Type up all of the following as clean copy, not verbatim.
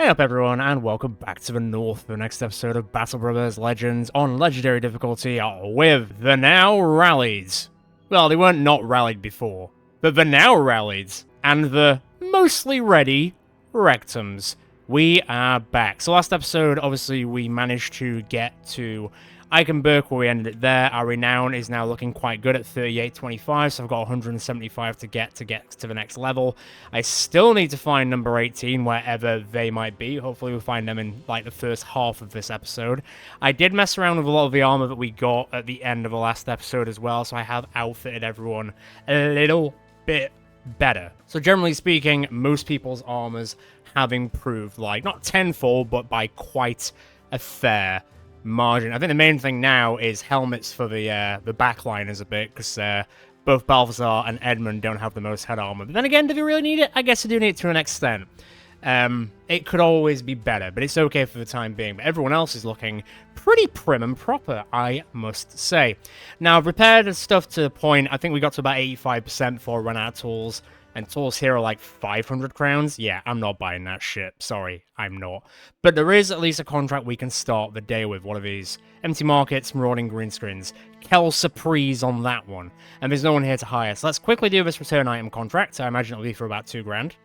Hey up everyone, and welcome back to the North for the next episode of Battle Brothers Legends on Legendary difficulty with the now rallied. Well, they weren't not rallied before, but the now rallied, and the mostly ready rectums. We are back. So last episode, obviously, we managed to get to Eichenberg where we ended it there. Our renown is now looking quite good at 3825, so I've got 175 to get to the next level. I still need to find number 18 wherever they might be. Hopefully we'll find them in like the first half of this episode. I did mess around with a lot of the armor that we got at the end of the last episode as well, so I have outfitted everyone a little bit better. So generally speaking, most people's armors have improved, like not tenfold, but by quite a fair margin. I think the main thing now is helmets for the backliners a bit, because both Balthazar and Edmund don't have the most head armor. But then again, do they really need it? I guess they do need it to an extent. It could always be better, but it's okay for the time being. But everyone else is looking pretty prim and proper, I must say. Now, I've repaired stuff to the point, I think we got to about 85% before I run out of tools. And tools here are like 500 crowns. Yeah, I'm not buying that shit. Sorry, I'm not. But there is at least a contract we can start the day with. One of these. Empty markets, marauding green screens. Kel Surprise on that one. And there's no one here to hire. So let's quickly do this return item contract. I imagine it'll be for about 2 grand.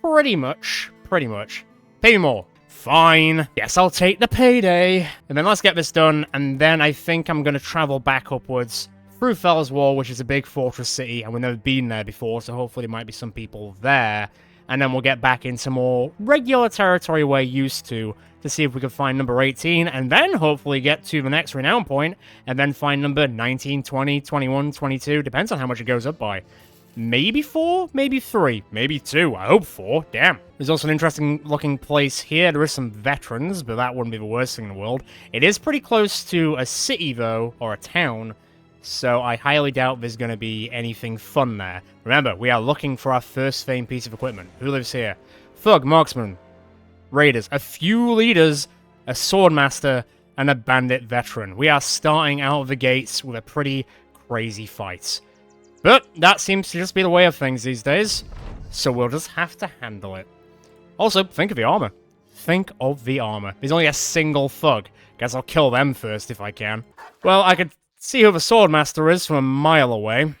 Pretty much. Pretty much. Pay me more. Fine. Yes, I'll take the payday. And then let's get this done. And then I think I'm going to travel back upwards through Fells Wall, which is a big fortress city, and we've never been there before, so hopefully there might be some people there. And then we'll get back into more regular territory we're used to see if we can find number 18, and then hopefully get to the next renown point, and then find number 19, 20, 21, 22, depends on how much it goes up by. Maybe 4, maybe 3, maybe 2, I hope 4, damn. There's also an interesting looking place here. There is some veterans, but that wouldn't be the worst thing in the world. It is pretty close to a city, though, or a town, so I highly doubt there's going to be anything fun there. Remember, we are looking for our first famed piece of equipment. Who lives here? Thug, marksman, raiders, a few leaders, a swordmaster, and a bandit veteran. We are starting out of the gates with a pretty crazy fight. But that seems to just be the way of things these days, so we'll just have to handle it. Also, think of the armor. Think of the armor. There's only a single thug. Guess I'll kill them first if I can. Well, I could see who the swordmaster is from a mile away.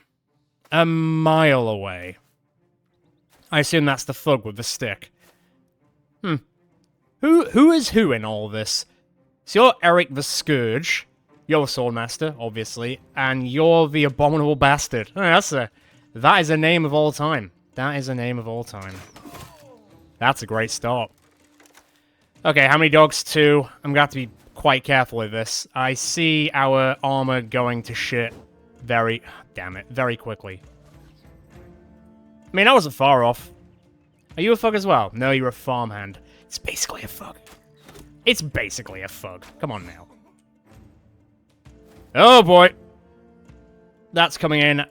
A mile away. I assume that's the thug with the stick. Who is who in all this? So you're Eric the Scourge. You're a swordmaster, obviously. And you're the abominable bastard. Oh, that is a name of all time. That is a name of all time. That's a great start. Okay, how many dogs? 2. I'm gonna have to be quite careful with this. I see our armor going to shit very quickly. I mean, I wasn't far off. Are you a thug as well? No, you're a farmhand. It's basically a thug. It's basically a thug. Come on now. Oh boy. That's coming in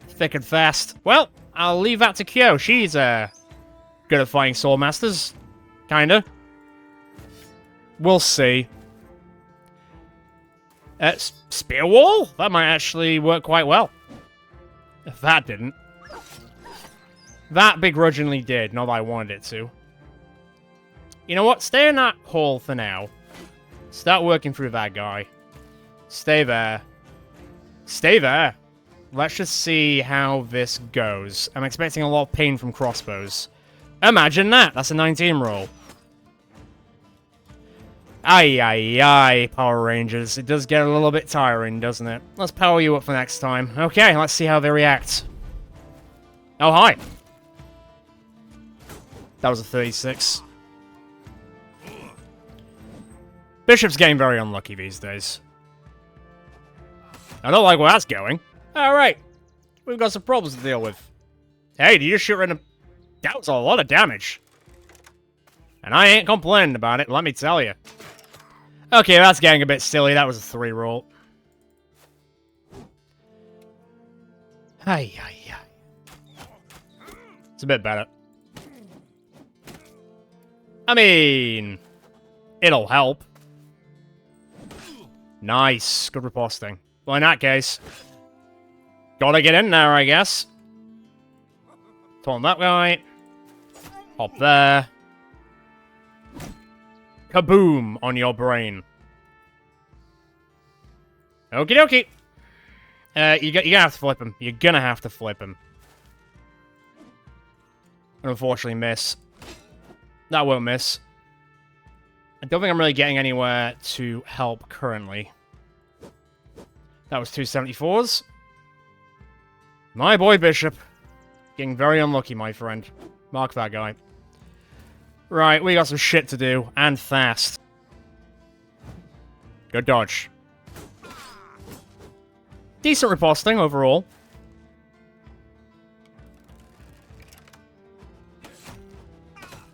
thick and fast. Well, I'll leave that to Kyo. She's good at fighting swordmasters. Kinda. We'll see. Spear wall? That might actually work quite well. If that didn't. That begrudgingly did, not that I wanted it to. You know what? Stay in that hall for now. Start working through that guy. Stay there. Stay there. Let's just see how this goes. I'm expecting a lot of pain from crossbows. Imagine that! That's a 19 roll. Aye, Power Rangers. It does get a little bit tiring, doesn't it? Let's power you up for next time. Okay, let's see how they react. Oh, hi. That was a 36. Bishop's getting very unlucky these days. I don't like where that's going. Alright. We've got some problems to deal with. Hey, did you just shoot right in the... That was a lot of damage. And I ain't complaining about it, let me tell you. Okay, that's getting a bit silly. That was a 3 roll. Ay. It's a bit better. I mean, it'll help. Nice. Good riposting. Well, in that case, gotta get in there, I guess. Turn that guy. Hop there. Kaboom on your brain. Okie dokie. You're gonna have to flip him. You're gonna have to flip him. Unfortunately, miss. That won't miss. I don't think I'm really getting anywhere to help currently. That was 274s. My boy Bishop. Getting very unlucky, my friend. Mark that guy. Right, we got some shit to do, and fast. Good dodge. Decent riposting overall.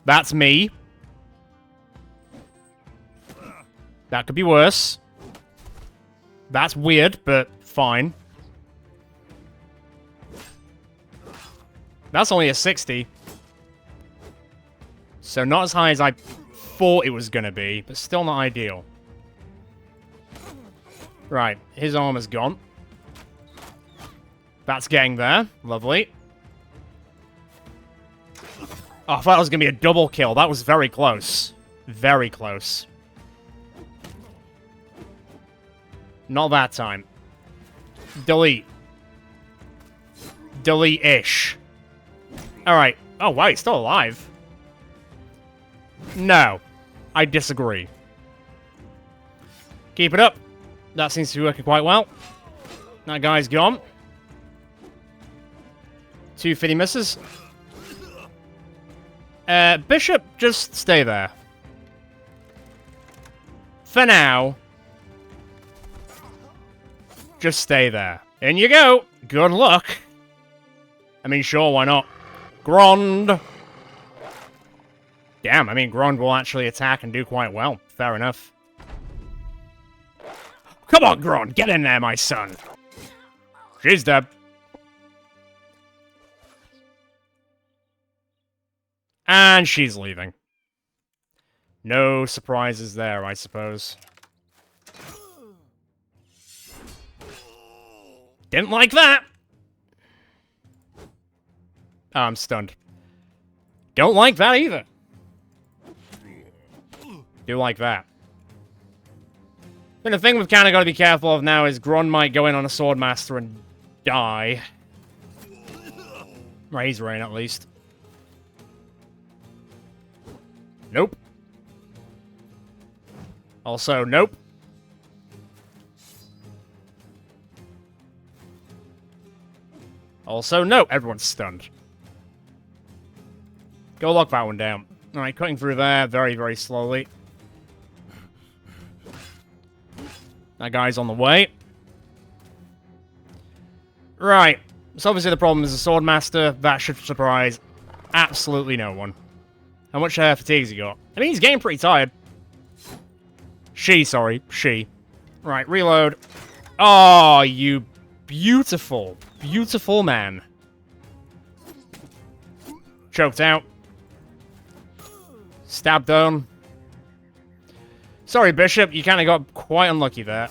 That's me. That could be worse. That's weird, but fine. That's only a 60. So not as high as I thought it was going to be, but still not ideal. Right, his armor's gone. That's getting there. Lovely. Oh, I thought it was going to be a double kill. That was very close. Very close. Not that time. Delete. Delete-ish. Alright. Oh, wow, he's still alive. No. I disagree. Keep it up. That seems to be working quite well. That guy's gone. 250 misses. Bishop, just stay there. For now. Just stay there. In you go. Good luck. I mean, sure, why not? Grond. Damn, I mean, Grond will actually attack and do quite well. Fair enough. Come on, Grond. Get in there, my son. She's dead. And she's leaving. No surprises there, I suppose. Didn't like that! Oh, I'm stunned. Don't like that either. Do like that. And the thing we've kind of got to be careful of now is Gron might go in on a Swordmaster and die. Right, he's rain at least. Nope. Also, nope. Also, no. Everyone's stunned. Go lock that one down. Alright, cutting through there very, very slowly. That guy's on the way. Right. So obviously the problem is the Swordmaster. That should surprise absolutely no one. How much fatigue's he got? I mean, he's getting pretty tired. Sorry. Right, reload. Oh, you beautiful, beautiful man. Choked out. Stabbed down. Sorry, Bishop, you kind of got quite unlucky there.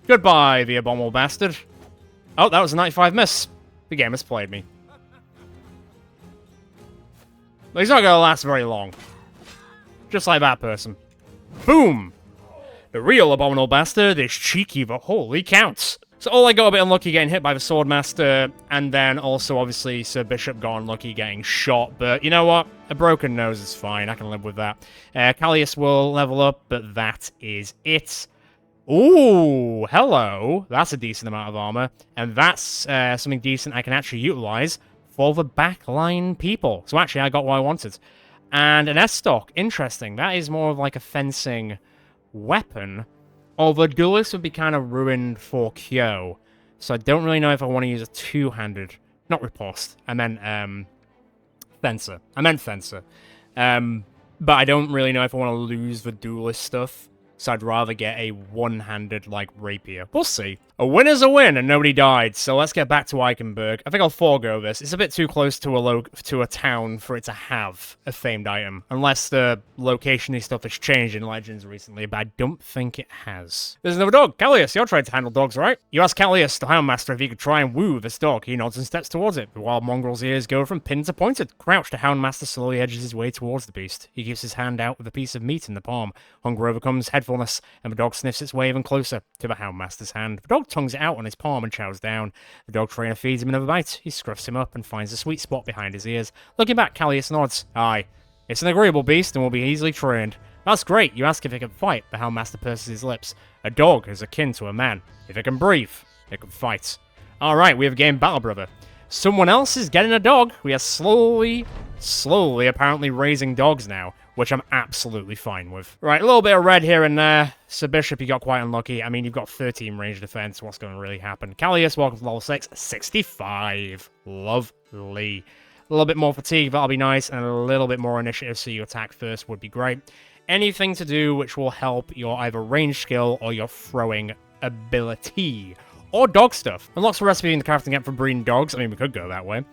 Goodbye, the abominable bastard. Oh, that was a 95 miss. The game has played me. But he's not going to last very long. Just like that person. Boom! The real abominable bastard is cheeky, but holy counts. So all I got a bit unlucky getting hit by the Swordmaster, and then also obviously Sir Bishop got unlucky getting shot, but you know what? A broken nose is fine, I can live with that. Callius will level up, but that is it. Ooh, hello. That's a decent amount of armor, and that's something decent I can actually utilize for the backline people. So actually, I got what I wanted. And an S-stock, interesting. That is more of like a fencing weapon. Although duelist would be kind of ruined for Kyo. So I don't really know if I want to use a two-handed. Not riposte. I meant fencer. I meant fencer. But I don't really know if I want to lose the duelist stuff. So I'd rather get a one-handed, like, rapier. We'll see. A win is a win, and nobody died, so let's get back to Eichenberg. I think I'll forego this. It's a bit too close to a town for it to have a famed item, unless the location-y stuff has changed in Legends recently, but I don't think it has. There's another dog. Callius, you're trying to handle dogs, right? You ask Callius, the Houndmaster, if he could try and woo this dog. He nods and steps towards it. The wild mongrel's ears go from pinned to pointed. Crouched, the Houndmaster slowly edges his way towards the beast. He gives his hand out with a piece of meat in the palm. Hunger overcomes headfulness, and the dog sniffs its way even closer to the Houndmaster's hand. The dog tongues it out on his palm and chows down. The dog trainer feeds him another bite. He scruffs him up and finds a sweet spot behind his ears. Looking back, Callius nods. Aye. It's an agreeable beast and will be easily trained. That's great. You ask if it can fight. The Houndmaster purses his lips. A dog is akin to a man. If it can breathe, it can fight. Alright, we have gained Battle Brother. Someone else is getting a dog. We are slowly apparently raising dogs now, which I'm absolutely fine with. Right, a little bit of red here and there. Sir Bishop, you got quite unlucky. I mean, you've got 13 range defense. What's going to really happen? Callius, welcome to level 6. 65. Lovely. A little bit more fatigue, that'll be nice, and a little bit more initiative, so you attack first would be great. Anything to do which will help your either range skill or your throwing ability. Or dog stuff. Unlocks the recipe in the crafting app for breeding dogs. I mean, we could go that way.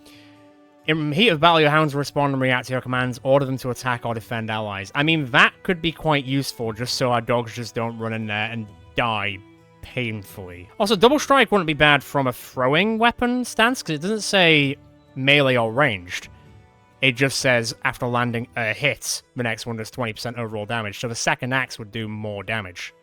In heat of battle, your hounds respond and react to your commands. Order them to attack or defend allies. I mean, that could be quite useful, just so our dogs just don't run in there and die painfully. Also, double strike wouldn't be bad from a throwing weapon stance, because it doesn't say melee or ranged. It just says, after landing a hit, the next one does 20% overall damage, so the second axe would do more damage.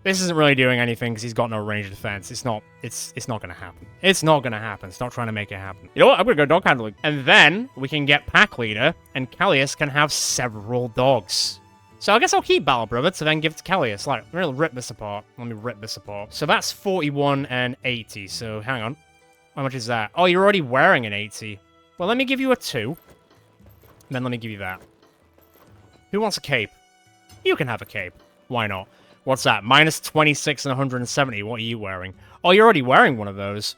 This isn't really doing anything because he's got no range of defense. It's not gonna happen. It's not gonna happen. Stop trying to make it happen. You know what? I'm gonna go dog handling. And then we can get pack leader, and Callius can have several dogs. So I guess I'll keep Battle Brother to then give it to Callius. Like, I'm gonna rip this apart. Let me rip this apart. So that's 41 and 80. So hang on. How much is that? Oh, you're already wearing an 80. Well, let me give you a 2. And then let me give you that. Who wants a cape? You can have a cape. Why not? What's that? Minus 26 and 170. What are you wearing? Oh, you're already wearing one of those.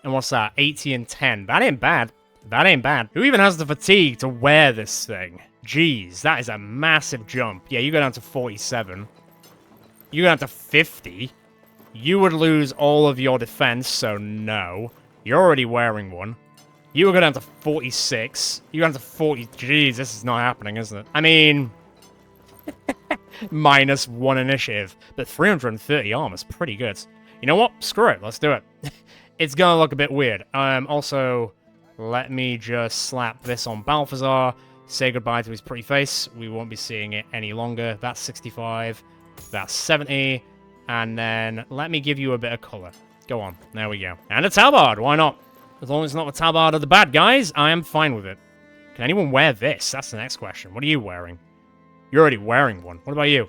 And what's that? 80 and 10. That ain't bad. That ain't bad. Who even has the fatigue to wear this thing? Jeez, that is a massive jump. Yeah, you go down to 47. You go down to 50. You would lose all of your defense, so no. You're already wearing one. You would go down to 46. You go down to 40. Jeez, this is not happening, isn't it? I mean... minus 1 initiative, but 330 armor is pretty good. You know what? Screw it. Let's do it. It's gonna look a bit weird. Also, let me just slap this on Balthazar. Say goodbye to his pretty face. We won't be seeing it any longer. That's 65. That's 70. And then let me give you a bit of color. Go on. There we go. And a tabard. Why not? As long as it's not the tabard of the bad guys, I am fine with it. Can anyone wear this? That's the next question. What are you wearing? You're already wearing one. What about you?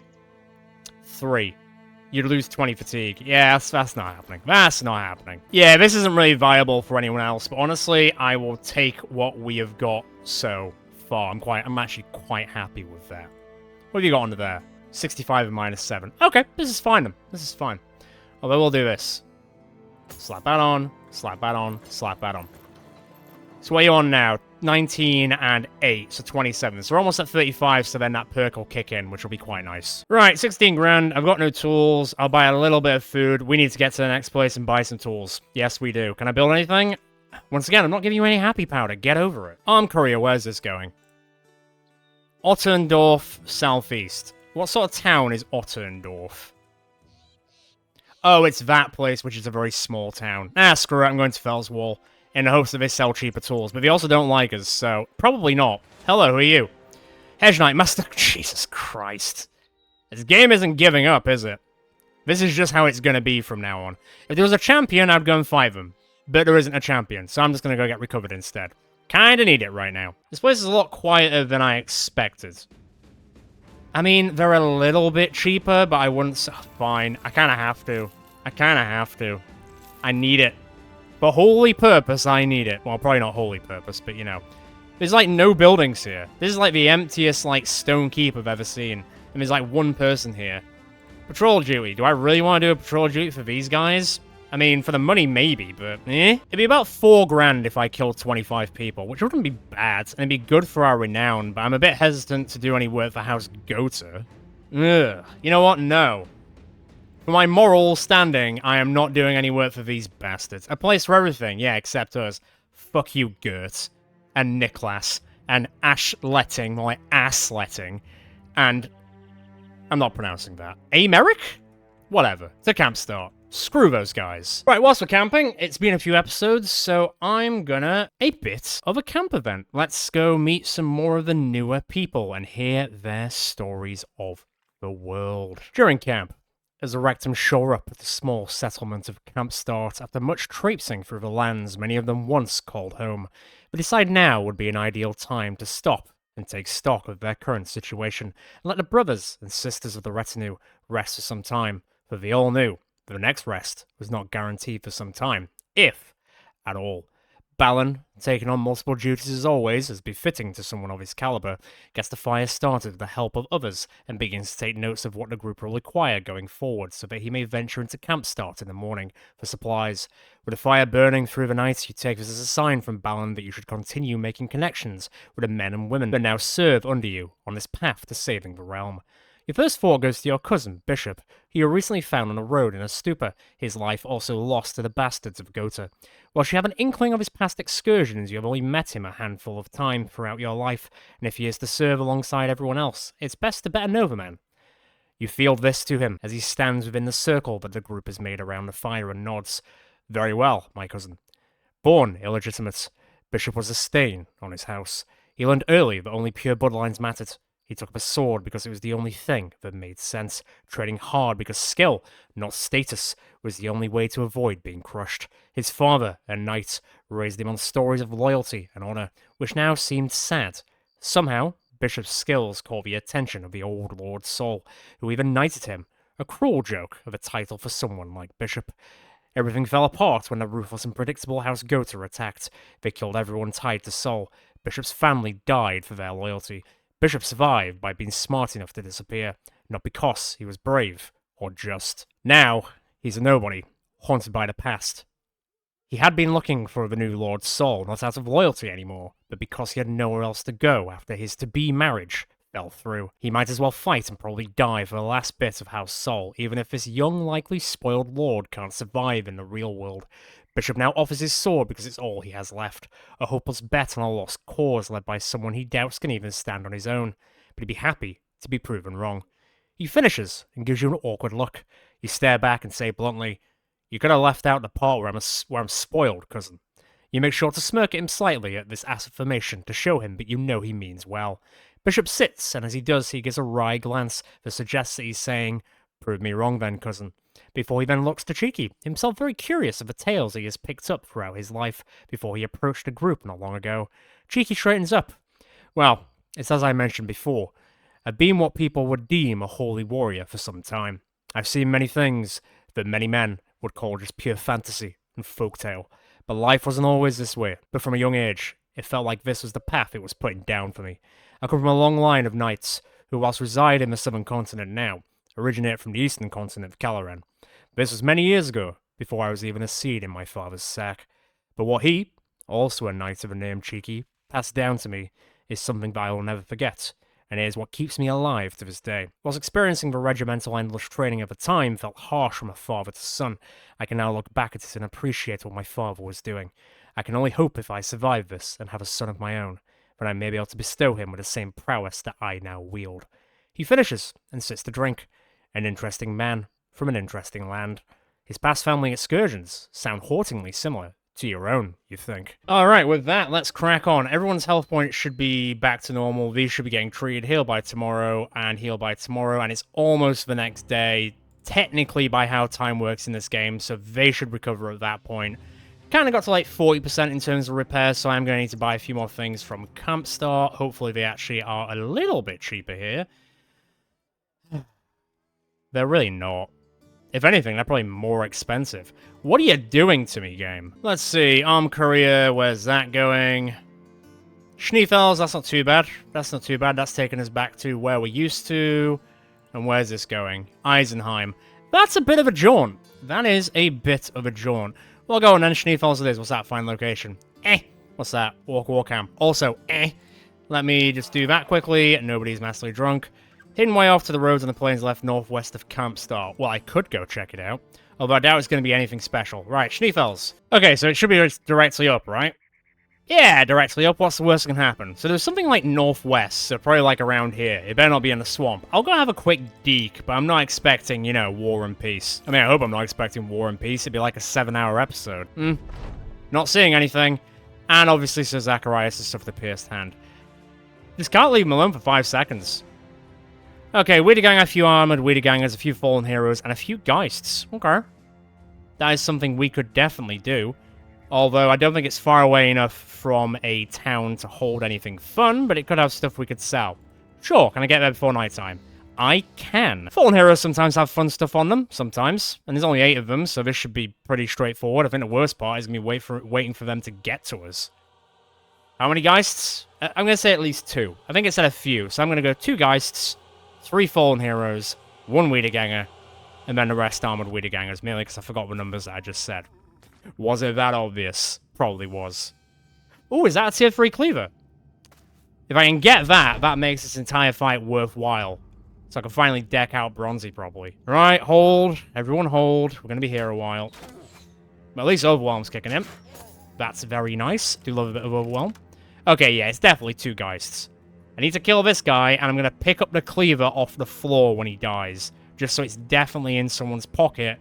3. You'd lose 20 fatigue. Yeah, that's not happening. That's not happening. Yeah, this isn't really viable for anyone else, but honestly, I will take what we have got so far. I'm actually quite happy with that. What have you got under there? 65 and minus 7. Okay, this is fine then. This is fine. Although we'll do this. Slap that on, slap that on, slap that on. So what are you on now? 19 and 8, so 27. So we're almost at 35, so then that perk will kick in, which will be quite nice. Right, 16 grand. I've got no tools. I'll buy a little bit of food. We need to get to the next place and buy some tools. Yes, we do. Can I build anything? Once again, I'm not giving you any happy powder. Get over it. Arm courier, where's this going? Otterndorf, southeast. What sort of town is Otterndorf? Oh, it's that place, which is a very small town. Ah, screw it. I'm going to Fellswall. In the hopes that they sell cheaper tools, but they also don't like us, so probably not. Hello, who are you? Hedge Knight Master. Jesus Christ. This game isn't giving up, is it? This is just how it's gonna be from now on. If there was a champion, I'd go and fight them. But there isn't a champion, so I'm just gonna go get recovered instead. Kinda need it right now. This place is a lot quieter than I expected. I mean, they're a little bit cheaper, but I wouldn't... Fine. I kinda have to. I need it. For holy purpose, I need it. Well, probably not holy purpose, but you know. There's like no buildings here. This is like the emptiest like stone keep I've ever seen. And there's like one person here. Patrol duty. Do I really want to do a patrol duty for these guys? I mean, for the money, maybe, but eh? It'd be about 4 grand if I killed 25 people, which wouldn't be bad, and it'd be good for our renown, but I'm a bit hesitant to do any work for House Gotha. Ugh. You know what? No. For my moral standing, I am not doing any work for these bastards. A place for everything, yeah, except us. Fuck you, Gert. And Niklas. And Ashletting, more like Assletting. And... I'm not pronouncing that. Americ? Whatever. It's a camp start. Screw those guys. Right, whilst we're camping, it's been a few episodes, so I'm gonna... a bit of a camp event. Let's go meet some more of the newer people and hear their stories of the world. During camp, as the Rectum shore up at the small settlement of Camp Start after much traipsing through the lands many of them once called home, they decide now would be an ideal time to stop and take stock of their current situation and let the brothers and sisters of the retinue rest for some time, for they all knew that the next rest was not guaranteed for some time, if at all. Balin, taking on multiple duties as always, as befitting to someone of his caliber, gets the fire started with the help of others and begins to take notes of what the group will require going forward so that he may venture into Camp Start in the morning for supplies. With the fire burning through the night, you take this as a sign from Balin that you should continue making connections with the men and women that now serve under you on this path to saving the realm. Your first thought goes to your cousin, Bishop, who you recently found on a road in a stupor, his life also lost to the bastards of Gotha. Whilst you have an inkling of his past excursions, you have only met him a handful of times throughout your life, and if he is to serve alongside everyone else, it's best to better know the man. You feel this to him as he stands within the circle that the group has made around the fire and nods. Very well, my cousin. Born illegitimate, Bishop was a stain on his house. He learned early that only pure bloodlines mattered. He took up a sword because it was the only thing that made sense, trading hard because skill, not status, was the only way to avoid being crushed. His father, a knight, raised him on stories of loyalty and honor, which now seemed sad. Somehow, Bishop's skills caught the attention of the old Lord Sol, who even knighted him, a cruel joke of a title for someone like Bishop. Everything fell apart when the ruthless and predictable House Gotha attacked. They killed everyone tied to Sol. Bishop's family died for their loyalty. Bishop survived by being smart enough to disappear, not because he was brave or just. Now, he's a nobody, haunted by the past. He had been looking for the new Lord Sol, not out of loyalty anymore, but because he had nowhere else to go after his to-be marriage fell through. He might as well fight and probably die for the last bit of House Sol, even if this young, likely spoiled lord can't survive in the real world. Bishop now offers his sword because it's all he has left, a hopeless bet on a lost cause led by someone he doubts can even stand on his own, but he'd be happy to be proven wrong. He finishes and gives you an awkward look. You stare back and say bluntly, "You could have left out the part where I'm spoiled, cousin." You make sure to smirk at him slightly at this affirmation to show him that you know he means well. Bishop sits, and as he does, he gives a wry glance that suggests that he's saying, "Prove me wrong then, cousin," before he then looks to Cheeky, himself very curious of the tales he has picked up throughout his life before he approached the group not long ago. Cheeky straightens up. "Well, it's as I mentioned before. I've been what people would deem a holy warrior for some time. I've seen many things that many men would call just pure fantasy and folktale, but life wasn't always this way. But from a young age, it felt like this was the path it was putting down for me. I come from a long line of knights who, whilst reside in the southern continent now, originate from the eastern continent of Calaran. This was many years ago, before I was even a seed in my father's sack. But what he, also a knight of a name Cheeky, passed down to me is something that I will never forget, and it is what keeps me alive to this day. Whilst experiencing the regimental endless training at the time felt harsh from a father to son, I can now look back at it and appreciate what my father was doing. I can only hope if I survive this and have a son of my own, that I may be able to bestow him with the same prowess that I now wield." He finishes and sits to drink. An interesting man from an interesting land. His past family excursions sound hauntingly similar to your own, you think. Alright, with that, let's crack on. Everyone's health points should be back to normal. These should be getting treated, heal by tomorrow, and it's almost the next day, technically by how time works in this game, so they should recover at that point. Kind of got to like 40% in terms of repairs, so I'm going to need to buy a few more things from Camp Start. Hopefully they actually are a little bit cheaper here. They're really not. If anything, they're probably more expensive. What are you doing to me, game? Let's see. Arm Courier, where's that going? Schneefels, that's not too bad. That's not too bad. That's taking us back to where we're used to. And where's this going? Eisenheim. That's a bit of a jaunt. That is a bit of a jaunt. Well, go on then. Schneefels it is. What's that? Fine location. What's that? War camp. Also, Let me just do that quickly. Nobody's massively drunk. Hidden way off to the roads on the plains left northwest of Camp Star. Well, I could go check it out. Although I doubt it's going to be anything special. Right, Schneefels. Okay, so it should be just directly up, right? Yeah, directly up. What's the worst that can happen? So there's something like northwest, so probably like around here. It better not be in the swamp. I'll go have a quick deke, but I'm not expecting, you know, war and peace. I mean, I hope I'm not expecting war and peace. It'd be like a 7-hour episode. Not seeing anything. And obviously Sir Zacharias is stuff with the pierced hand. Just can't leave him alone for 5 seconds. Okay, Wiedergang, a few armored Wiedergangers, a few fallen heroes, and a few Geists. Okay. That is something we could definitely do. Although I don't think it's far away enough from a town to hold anything fun, but it could have stuff we could sell. Sure, can I get there before nighttime? I can. Fallen heroes sometimes have fun stuff on them, sometimes. And there's only 8 of them, so this should be pretty straightforward. I think the worst part is going to be waiting for them to get to us. How many Geists? I'm going to say at least 2. I think it said a few, so I'm going to go 2 Geists, 3 Fallen Heroes, 1 Wiederganger, and then the rest armored Wiedergangers, merely because I forgot the numbers that I just said. Was it that obvious? Probably was. Oh, is that a tier 3 cleaver? If I can get that, that makes this entire fight worthwhile. So I can finally deck out Bronzy, probably. Right, hold. Everyone hold. We're going to be here a while. But at least Overwhelm's kicking in. That's very nice. Do love a bit of Overwhelm. Okay, yeah, it's definitely 2 Geists. I need to kill this guy, and I'm going to pick up the cleaver off the floor when he dies. Just so it's definitely in someone's pocket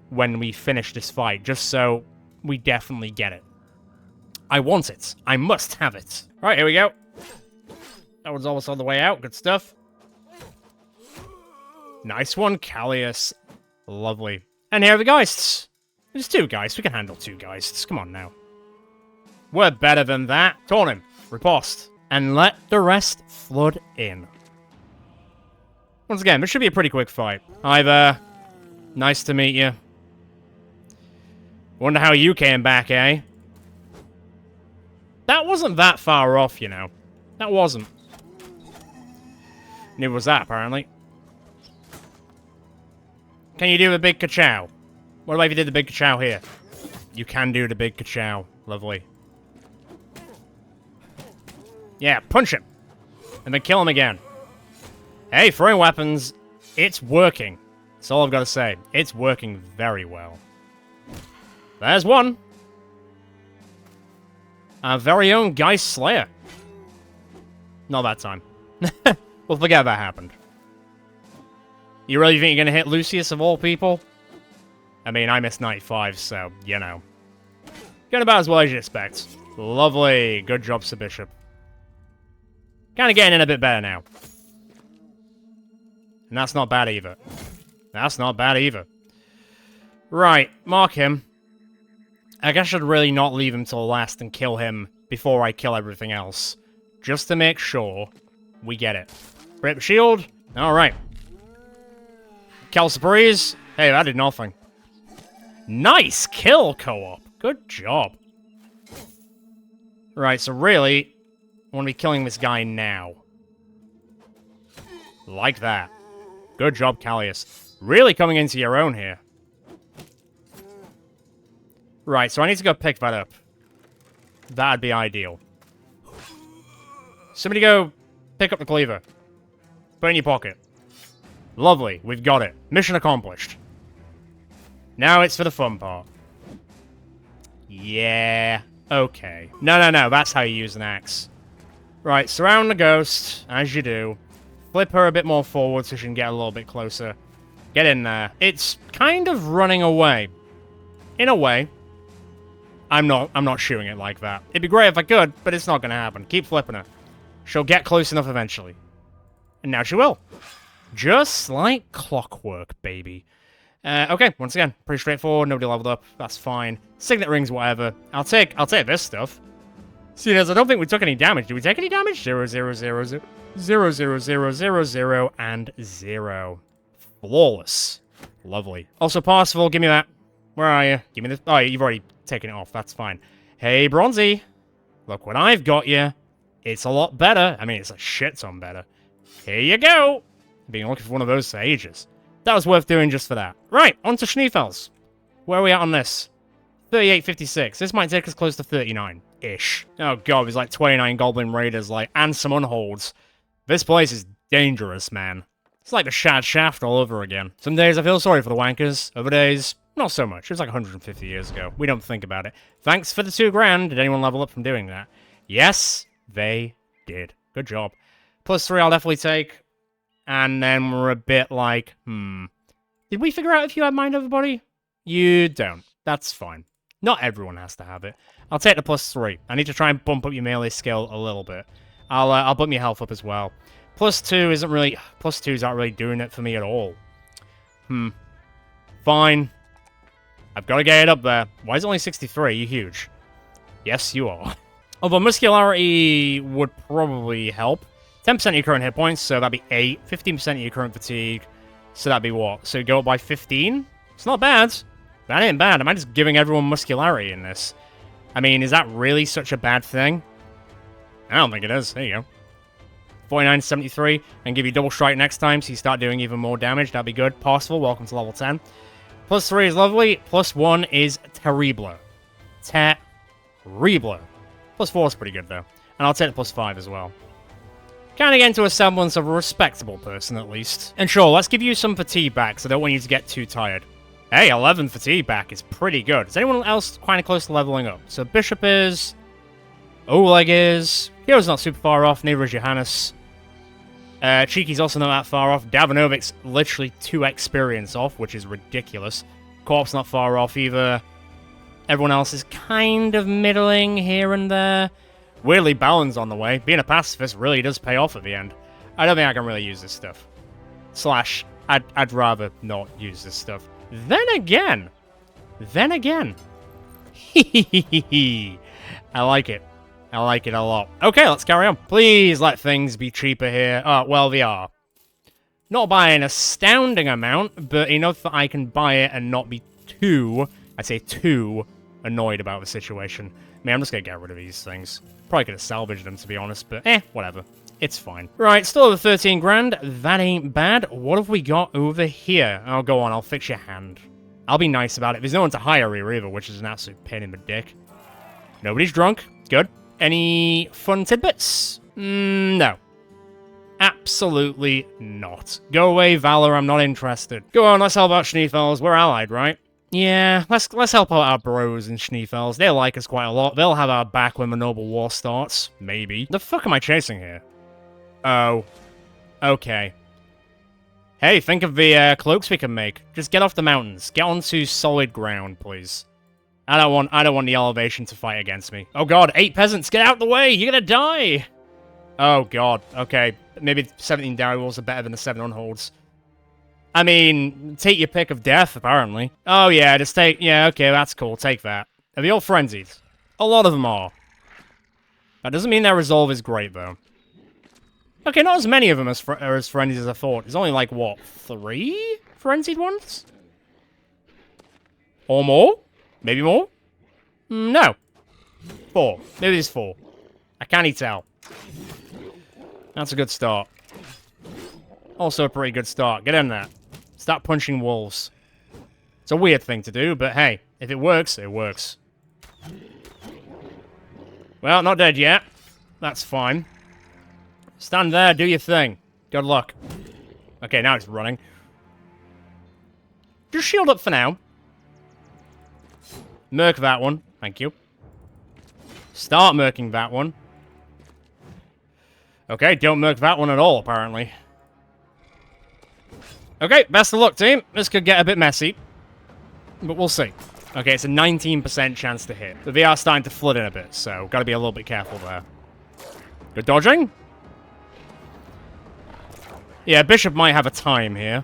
when we finish this fight. Just so we definitely get it. I want it. I must have it. Right, here we go. That one's almost on the way out. Good stuff. Nice one, Callius. Lovely. And here are the Geists. There's 2 Geists. We can handle 2 Geists. Come on now. We're better than that. Taunt him. Riposte. And let the rest flood in. Once again, this should be a pretty quick fight. Hi there. Nice to meet you. Wonder how you came back, eh? That wasn't that far off, you know. That wasn't. Neither was that, apparently. Can you do the big ka-chow? What about if you did the big ka-chow here? You can do the big ka-chow. Lovely. Yeah, punch him. And then kill him again. Hey, throwing weapons, it's working. That's all I've got to say. It's working very well. There's one. Our very own Geist Slayer. Not that time. We'll forget that happened. You really think you're going to hit Lucius of all people? I mean, I missed 95, so, you know. Going about as well as you'd expect. Lovely. Good job, Sir Bishop. Kind of getting in a bit better now. And that's not bad either. That's not bad either. Right, mark him. I guess I should really not leave him till last and kill him before I kill everything else. Just to make sure we get it. Rip shield. Alright. Calciparies. Hey, that did nothing. Nice kill, co-op. Good job. Right, so really, I want to be killing this guy now. Like that. Good job, Callius. Really coming into your own here. Right, so I need to go pick that up. That'd be ideal. Somebody go pick up the cleaver. Put it in your pocket. Lovely, we've got it. Mission accomplished. Now it's for the fun part. Yeah, okay. No, that's how you use an axe. Right, surround the ghost, as you do. Flip her a bit more forward so she can get a little bit closer. Get in there. It's kind of running away. In a way. I'm not shooting it like that. It'd be great if I could, but it's not going to happen. Keep flipping her. She'll get close enough eventually. And now she will. Just like clockwork, baby. Okay, once again, pretty straightforward. Nobody leveled up. That's fine. Signet rings, whatever. I'll take this stuff. Seeing as I don't think we took any damage. Did we take any damage? 0, 0, 0, 0, 0, 0, 0, 0, 0, and 0. Flawless. Lovely. Also, Parsifal, give me that. Where are you? Give me this. Oh, you've already taken it off. That's fine. Hey, Bronzy. Look what I've got you. It's a lot better. I mean, it's a shit ton better. Here you go. I've been looking for one of those for ages. That was worth doing just for that. Right, on to Schneefels. Where are we at on this? 38.56. This might take us close to 39-ish. Oh god, there's like 29 Goblin Raiders, like, and some unholds. This place is dangerous, man. It's like the Shad Shaft all over again. Some days I feel sorry for the wankers, other days, not so much. It was like 150 years ago. We don't think about it. Thanks for the 2 grand. Did anyone level up from doing that? Yes, they did. Good job. +3 I'll definitely take. And then we're a bit like, Did we figure out if you had Mind Over Body? You don't. That's fine. Not everyone has to have it. I'll take the +3. I need to try and bump up your melee skill a little bit. I'll bump your health up as well. +2 isn't really... +2's not really doing it for me at all. Fine. I've got to get it up there. Why is it only 63? You're huge. Yes, you are. Although muscularity would probably help. 10% of your current hit points, so that'd be 8. 15% of your current fatigue, so that'd be what? So go up by 15? It's not bad. That ain't bad. Am I just giving everyone muscularity in this? I mean, is that really such a bad thing? I don't think it is. There you go. 49 to 73, and give you double strike next time, so you start doing even more damage. That'd be good. Possible. Welcome to level 10. +3 is lovely. +1 is terrible. Terrible. +4 is pretty good, though. And I'll take the +5 as well. Kind of get into a semblance of a respectable person, at least. And sure, let's give you some fatigue back, so I don't want you to get too tired. Hey, 11 fatigue back is pretty good. Is anyone else kind of close to leveling up? So Bishop is... Oleg is... Hero's not super far off, neither is Johannes. Cheeky's also not that far off. Davanovic's literally 2 experience off, which is ridiculous. Corp's not far off either. Everyone else is kind of middling here and there. Weirdly, Balon's on the way. Being a pacifist really does pay off at the end. I don't think I can really use this stuff. Slash, I'd rather not use this stuff. Then again. I like it. I like it a lot. Okay, let's carry on. Please let things be cheaper here. Oh, well, they are. Not by an astounding amount, but enough that I can buy it and not be too, I'd say too, annoyed about the situation. I mean, I'm just gonna get rid of these things. Probably could have salvaged them, to be honest, but whatever. It's fine. Right, still over 13 grand. That ain't bad. What have we got over here? Oh, go on, I'll fix your hand. I'll be nice about it. There's no one to hire here either, which is an absolute pain in the dick. Nobody's drunk. Good. Any fun tidbits? No. Absolutely not. Go away, Valor. I'm not interested. Go on, let's help out Schneefels. We're allied, right? Yeah, let's help out our bros in Schneefels. They like us quite a lot. They'll have our back when the Noble War starts. Maybe. The fuck am I chasing here? Oh. Okay. Hey, think of the cloaks we can make. Just get off the mountains. Get onto solid ground, please. I don't want the elevation to fight against me. Oh god, 8 peasants, get out the way! You're gonna die! Oh god, okay. Maybe 17 dowry walls are better than the 7 unholds. I mean, take your pick of death, apparently. Oh yeah, just take... Yeah, okay, that's cool. Take that. Are they all frenzied? A lot of them are. That doesn't mean their resolve is great, though. Okay, not as many of them are as frenzied as I thought. There's only, like, what, 3 frenzied ones? Or more? Maybe more? No. 4. Maybe there's 4. I can't tell. That's a good start. Also a pretty good start. Get in there. Start punching wolves. It's a weird thing to do, but hey, if it works, it works. Well, not dead yet. That's fine. Stand there, do your thing. Good luck. Okay, now it's running. Just shield up for now. Merc that one. Thank you. Start merking that one. Okay, don't merc that one at all, apparently. Okay, best of luck, team. This could get a bit messy. But we'll see. Okay, it's a 19% chance to hit. The VR starting to flood in a bit, so gotta be a little bit careful there. Good dodging. Yeah, Bishop might have a time here.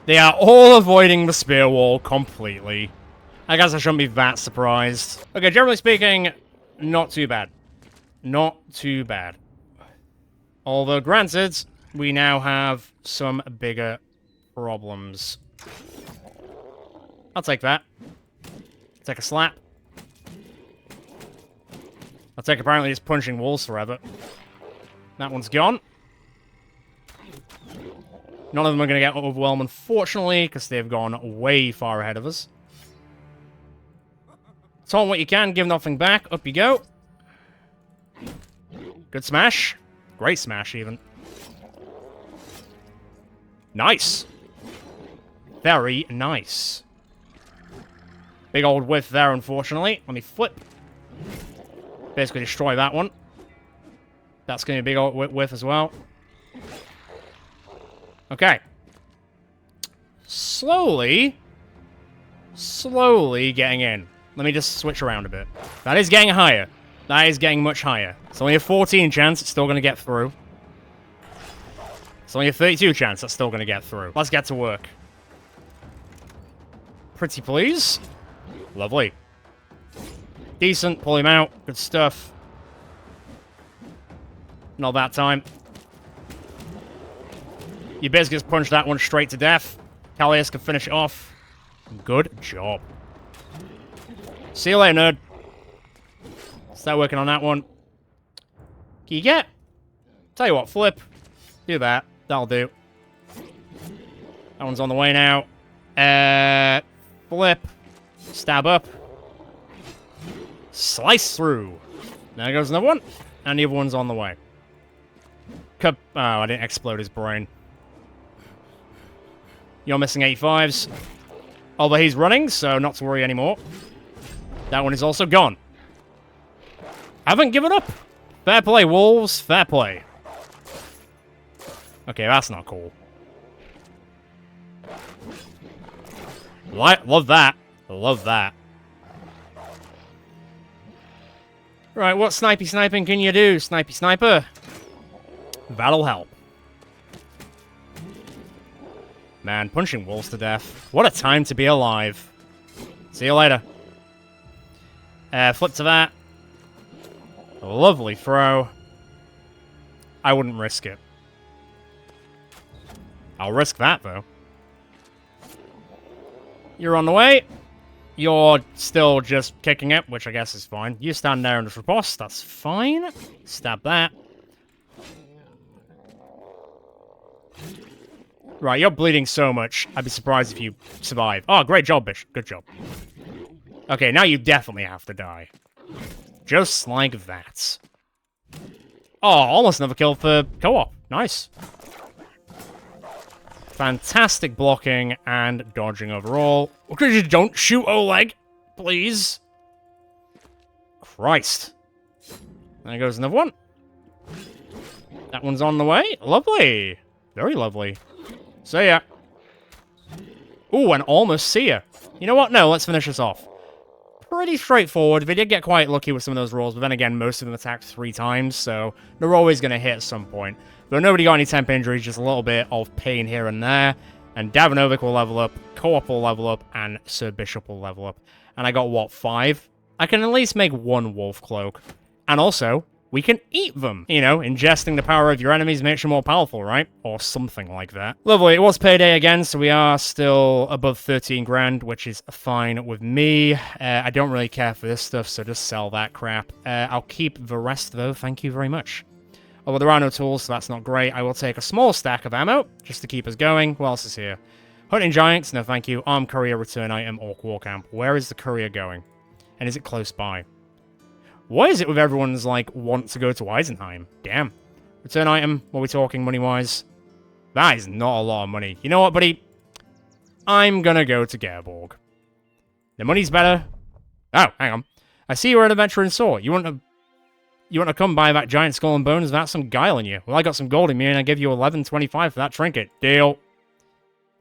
They are all avoiding the spear wall completely. I guess I shouldn't be that surprised. Okay, generally speaking, not too bad. Not too bad. Although, granted, we now have some bigger problems. I'll take that. Take a slap. I'll take apparently just punching walls forever. That one's gone. None of them are going to get overwhelmed, unfortunately, because they've gone way far ahead of us. Taunt what you can, give nothing back. Up you go. Good smash. Great smash, even. Nice. Very nice. Big old whiff there, unfortunately. Let me flip. Basically destroy that one. That's going to be a big old whiff as well. Okay. Slowly getting in. Let me just switch around a bit. That is getting higher. That is getting much higher. It's only a 14 chance. It's still going to get through. It's only a 32 chance. That's still going to get through. Let's get to work. Pretty please. Lovely. Decent. Pull him out. Good stuff. Not that time. You basically just punch that one straight to death. Callius can finish it off. Good job. See you later, nerd. Start working on that one. Can you get? Tell you what, flip. Do that. That'll do. That one's on the way now. Flip. Stab up. Slice through. There goes another one. And the other one's on the way. Oh, I didn't explode his brain. You're missing 85s. Although he's running, so not to worry anymore. That one is also gone. Haven't given up. Fair play, Wolves. Fair play. Okay, that's not cool. Love that. Love that. Right, what sniping can you do, sniper? That'll help. Man, punching wolves to death. What a time to be alive. See you later. Flip to that. Lovely throw. I wouldn't risk it. I'll risk that, though. You're on the way. You're still just kicking it, which I guess is fine. You stand there and just riposte. That's fine. Stab that. Right, you're bleeding so much. I'd be surprised if you survive. Oh, great job, Bish. Good job. Okay, now you definitely have to die. Just like that. Oh, almost another kill for co-op. Nice. Fantastic blocking and dodging overall. Okay, don't shoot Oleg, please. Christ. There goes another one. That one's on the way. Lovely. Very lovely. See ya. Ooh, and almost see ya. You know what? No, let's finish this off. Pretty straightforward. They did get quite lucky with some of those rolls, but then again, most of them attacked 3 times, so they're always going to hit at some point. But nobody got any temp injuries, just a little bit of pain here and there. And Davinovic will level up, Co-op will level up, and Sir Bishop will level up. And I got, what, 5? I can at least make 1 Wolf Cloak. And also, we can eat them. You know, ingesting the power of your enemies makes you more powerful, right? Or something like that. Lovely. It was payday again, so we are still above 13 grand, which is fine with me. I don't really care for this stuff, so just sell that crap. I'll keep the rest, though. Thank you very much. Although there are no tools, so that's not great. I will take a small stack of ammo, just to keep us going. What else is here? Hunting Giants? No, thank you. Armed Courier, Return Item, Orc War Camp. Where is the courier going? And is it close by? What is it with everyone's, like, want to go to Eisenheim? Damn. Return Item, what are we talking money-wise? That is not a lot of money. You know what, buddy? I'm gonna go to Gerborg. The money's better. Oh, hang on. I see you're an adventurer in Sword. You want to come buy that giant skull and bones without some guile in you? Well, I got some gold in me, and I give you 11.25 for that trinket. Deal.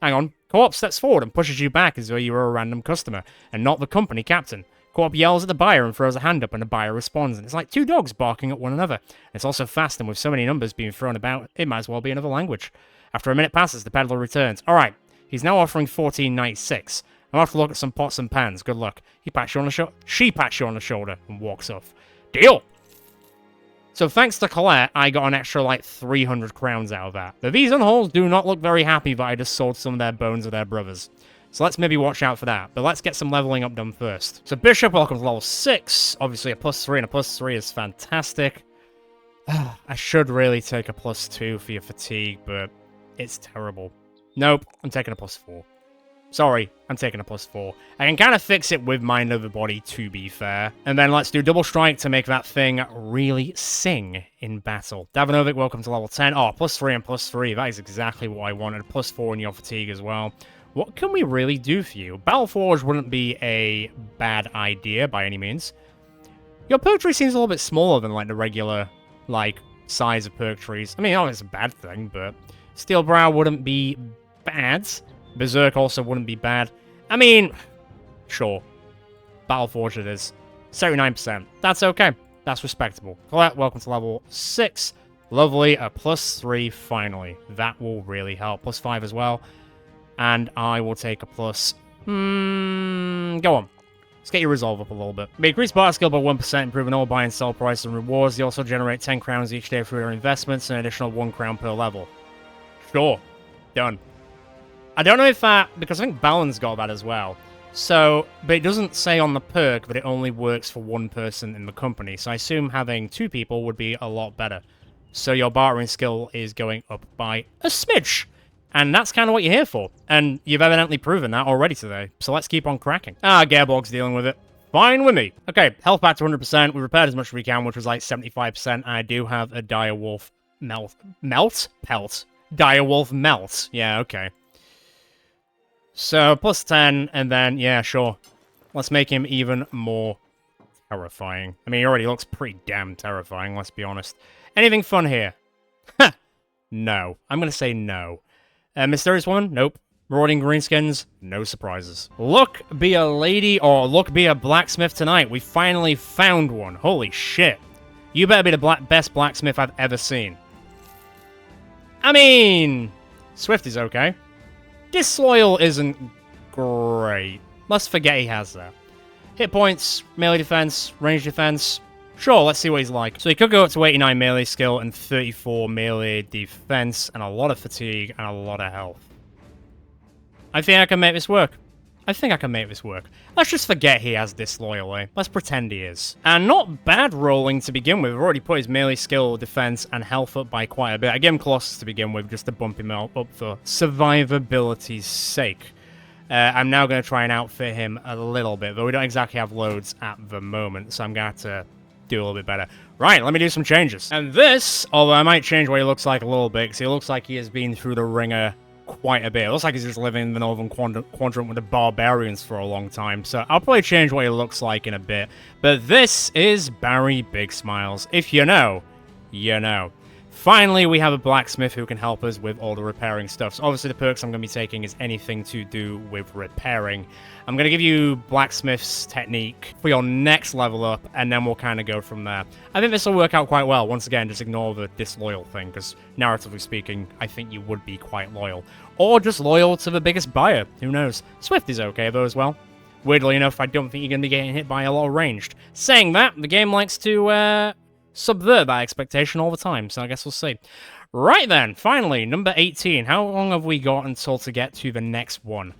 Hang on. Co-op steps forward and pushes you back as though you were a random customer, and not the company captain. Co-op yells at the buyer and throws a hand up, and the buyer responds, and it's like 2 dogs barking at one another. It's also fast, and with so many numbers being thrown about, it might as well be another language. After a minute passes, the peddler returns. Alright, he's now offering $14.96. I'll have to look at some pots and pans. Good luck. He pats you on the shoulder. She pats you on the shoulder and walks off. Deal! So thanks to Colette, I got an extra, like, 300 crowns out of that. The V's and Halls do not look very happy that I just sold some of their bones of their brothers. So let's maybe watch out for that. But let's get some leveling up done first. So Bishop, welcome to level 6. Obviously a +3 and a +3 is fantastic. I should really take a +2 for your fatigue, but it's terrible. Nope, I'm taking a +4. Sorry, I'm taking a +4. I can kind of fix it with Mind Over Body, to be fair. And then let's do Double Strike to make that thing really sing in battle. Davanovic, welcome to level 10. Oh, +3 and +3. That is exactly what I wanted. +4 in your fatigue as well. What can we really do for you? Battleforge wouldn't be a bad idea by any means. Your perk tree seems a little bit smaller than, like, the regular, like, size of perk trees. I mean, not it's a bad thing, but Steel Brow wouldn't be bad. Berserk also wouldn't be bad. I mean, sure. Battleforge it is. 79%. That's okay. That's respectable. Colette, welcome to level 6. Lovely. A +3 finally. That will really help. +5 as well. And I will take a plus... go on. Let's get your resolve up a little bit. We increase barter skill by 1%, improving all buy and sell price and rewards. They also generate 10 crowns each day through their investments, and an additional 1 crown per level. Sure. Done. I don't know if that... because I think Balan's got that as well. So, but it doesn't say on the perk that it only works for one person in the company. So I assume having 2 people would be a lot better. So your bartering skill is going up by a smidge. And that's kind of what you're here for. And you've evidently proven that already today. So let's keep on cracking. Gearborg's dealing with it. Fine with me. Okay, health back to 100%. We repaired as much as we can, which was like 75%. I do have a direwolf pelt. Direwolf melt. Yeah, okay. So, +10, and then, yeah, sure. Let's make him even more terrifying. I mean, he already looks pretty damn terrifying, let's be honest. Anything fun here? Ha! No. I'm gonna say no. Mysterious Woman? Nope. Marauding Greenskins? No surprises. Look be a lady, or look be a blacksmith tonight. We finally found one. Holy shit. You better be the best blacksmith I've ever seen. I mean... Swift is okay. Disloyal isn't great. Let's forget he has that. Hit points, melee defense, range defense. Sure, let's see what he's like. So he could go up to 89 melee skill and 34 melee defense, and a lot of fatigue and a lot of health. I think I can make this work. Let's just forget he has Disloyal, eh? Let's pretend he is. And not bad rolling to begin with. We've already put his melee skill, defense, and health up by quite a bit. I gave him Colossus to begin with, just to bump him up for survivability's sake. I'm now going to try and outfit him a little bit, though we don't exactly have loads at the moment, so I'm going to have to do a little bit better. Right, let me do some changes. And this, although I might change what he looks like a little bit, because he looks like he has been through the ringer quite a bit. It looks like he's just living in the Northern Quadrant with the barbarians for a long time, so I'll probably change what he looks like in a bit. But this is Barry Big Smiles. If you know, you know. Finally, we have a blacksmith who can help us with all the repairing stuff. So obviously the perks I'm going to be taking is anything to do with repairing. I'm going to give you blacksmith's technique for your next level up, and then we'll kind of go from there. I think this will work out quite well. Once again, just ignore the disloyal thing, because narratively speaking, I think you would be quite loyal. Or just loyal to the biggest buyer. Who knows? Swift is okay, though, as well. Weirdly enough, I don't think you're going to be getting hit by a lot of ranged. Saying that, the game likes to, subvert that expectation all the time, so I guess we'll see. Right then, finally, number 18. How long have we got until to get to the next one?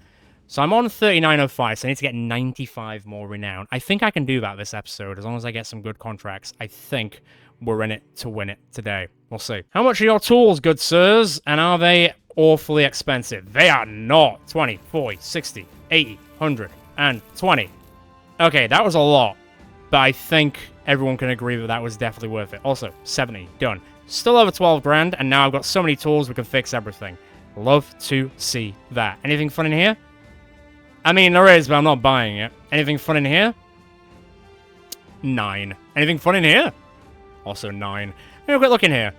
So I'm on 3905, so I need to get 95 more renown. I think I can do that this episode, as long as I get some good contracts. I think we're in it to win it today. We'll see. How much are your tools, good sirs? And are they awfully expensive? They are not. 20, 40, 60, 80, 100, and 20. Okay, that was a lot, but I think everyone can agree that that was definitely worth it. Also, 70, done. Still over 12 grand, and now I've got so many tools we can fix everything. Love to see that. Anything fun in here? I mean, there is, but I'm not buying it. Anything fun in here? 9. Anything fun in here? Also 9. Have a quick look in here.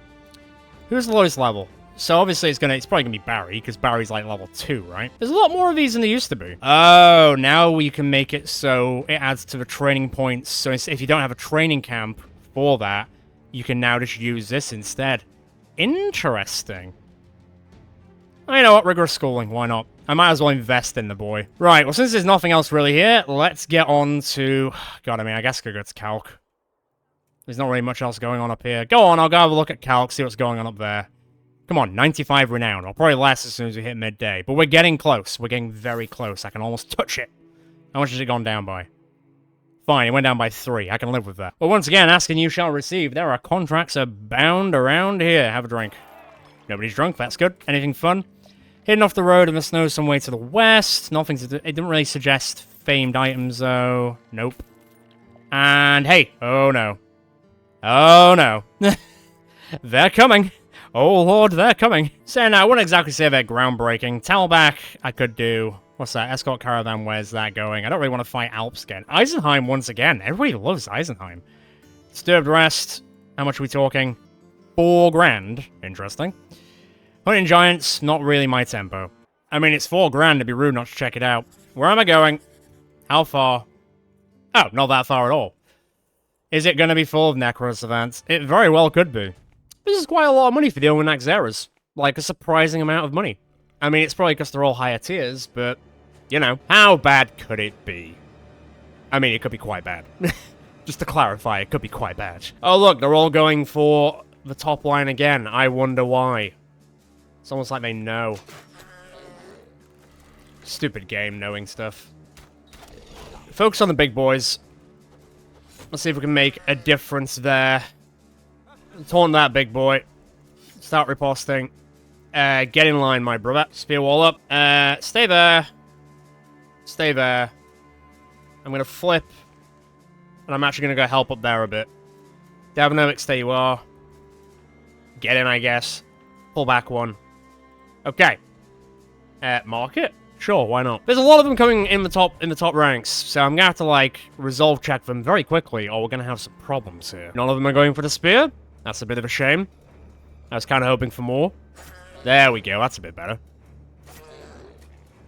Who's the lowest level? So obviously it's probably gonna be Barry, because Barry's like level 2, right? There's a lot more of these than there used to be. Oh, now we can make it so it adds to the training points. So if you don't have a training camp for that, you can now just use this instead. Interesting. You know what, rigorous schooling, why not? I might as well invest in the boy. Right, well since there's nothing else really here, let's get on to... God, I mean, I guess I could go to Calc. There's not really much else going on up here. Go on, I'll go have a look at Calc, see what's going on up there. Come on, 95 renown. I'll probably last as soon as we hit midday. But we're getting close. We're getting very close. I can almost touch it. How much has it gone down by? Fine, it went down by 3. I can live with that. But once again, ask and you shall receive. There are contracts abound around here. Have a drink. Nobody's drunk. That's good. Anything fun? Hidden off the road in the snow some way to the west. Nothing to do. It didn't really suggest famed items, though. Nope. And hey, oh no. Oh no. They're coming. Oh lord, they're coming. So now, I wouldn't exactly say they're groundbreaking. Talback, I could do. What's that? Escort caravan, where's that going? I don't really want to fight Alps again. Eisenheim once again. Everybody loves Eisenheim. Disturbed rest. How much are we talking? 4 grand. Interesting. Hunting Giants, not really my tempo. I mean, it's 4 grand, it'd be rude not to check it out. Where am I going? How far? Oh, not that far at all. Is it going to be full of Necros events? It very well could be. This is quite a lot of money for dealing with Naxxeras. Like, a surprising amount of money. I mean, it's probably because they're all higher tiers, but, you know, how bad could it be? I mean, it could be quite bad. Just to clarify, it could be quite bad. Oh, look, they're all going for the top line again. I wonder why. It's almost like they know. Stupid game, knowing stuff. Focus on the big boys. Let's see if we can make a difference there. Taunt that big boy. Start riposting. Get in line, my brother. Spear wall up. Stay there. Stay there. I'm going to flip. And I'm actually going to go help up there a bit. Davanovic, stay you are. Get in, I guess. Pull back one. Okay. Market? Sure, why not? There's a lot of them coming in the top ranks, so I'm gonna have to, like, resolve check them very quickly, or we're gonna have some problems here. None of them are going for the spear. That's a bit of a shame. I was kind of hoping for more. There we go, that's a bit better.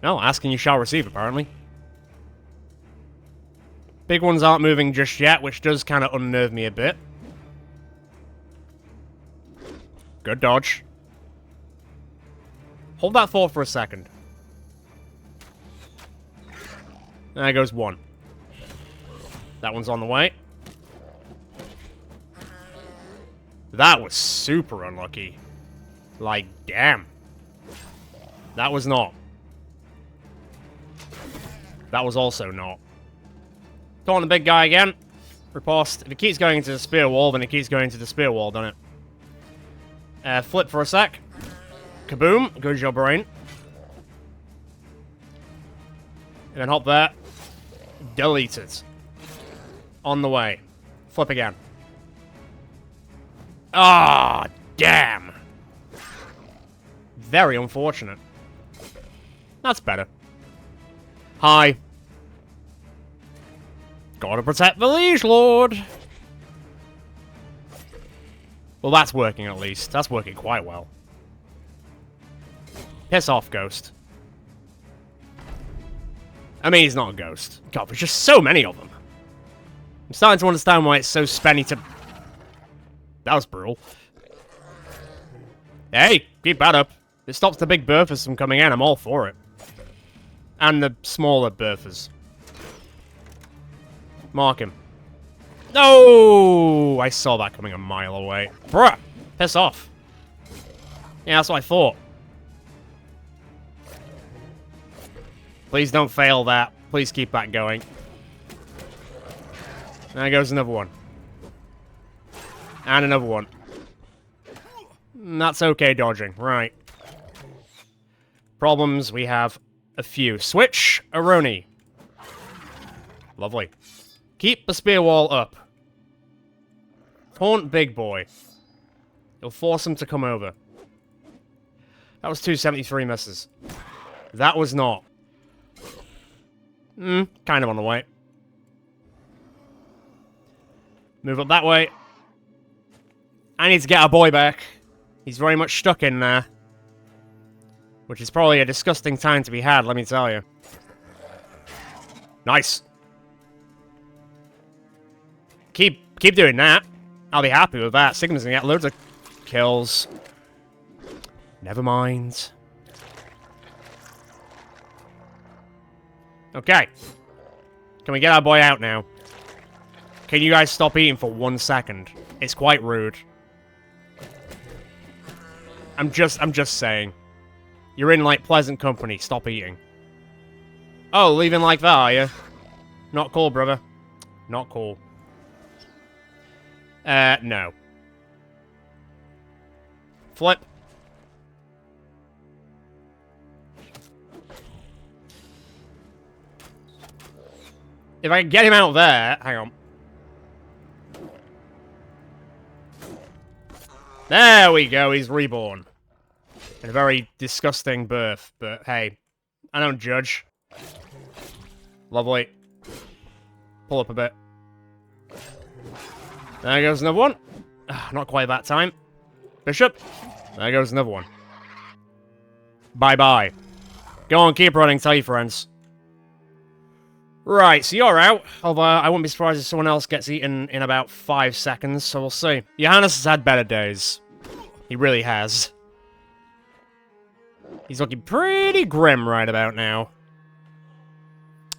No, asking you shall receive, apparently. Big ones aren't moving just yet, which does kind of unnerve me a bit. Good dodge. Hold that thought for a second. There goes one. That one's on the way. That was super unlucky. Like, damn. That was not. That was also not. Taunt the big guy again. Riposte. If it keeps going into the spear wall, then it keeps going into the spear wall, doesn't it? Flip for a sec. Kaboom. Goes your brain. And then hop there. Delete it. On the way. Flip again. Ah, damn. Very unfortunate. That's better. Hi. Gotta protect the liege lord. Well, that's working at least. That's working quite well. Piss off, ghost. I mean, he's not a ghost. God, there's just so many of them. I'm starting to understand why it's so spenny to... That was brutal. Hey, keep that up. It stops the big Berthas from coming in. I'm all for it. And the smaller Berthas. Mark him. No! I saw that coming a mile away. Bruh! Piss off. Yeah, that's what I thought. Please don't fail that. Please keep that going. There goes another one. And another one. That's okay dodging. Right. Problems, we have a few. Switch, Aroni. Lovely. Keep the spear wall up. Taunt big boy. You'll force him to come over. That was 273 misses. That was not. Kind of on the way. Move up that way. I need to get our boy back. He's very much stuck in there. Which is probably a disgusting time to be had, let me tell you. Nice. Keep doing that. I'll be happy with that. Sigma's gonna get loads of kills. Never mind. Okay. Can we get our boy out now? Can you guys stop eating for 1 second? It's quite rude. I'm just saying. You're in, like, pleasant company. Stop eating. Oh, leaving like that, are you? Not cool, brother. Not cool. No. Flip. If I can get him out there... Hang on. There we go, he's reborn. In a very disgusting birth, but hey, I don't judge. Lovely. Pull up a bit. There goes another one. Not quite that time. Bishop. There goes another one. Bye-bye. Go on, keep running, tell your friends. Right, so you're out. Although, I wouldn't be surprised if someone else gets eaten in about 5 seconds, so we'll see. Johannes has had better days. He really has. He's looking pretty grim right about now.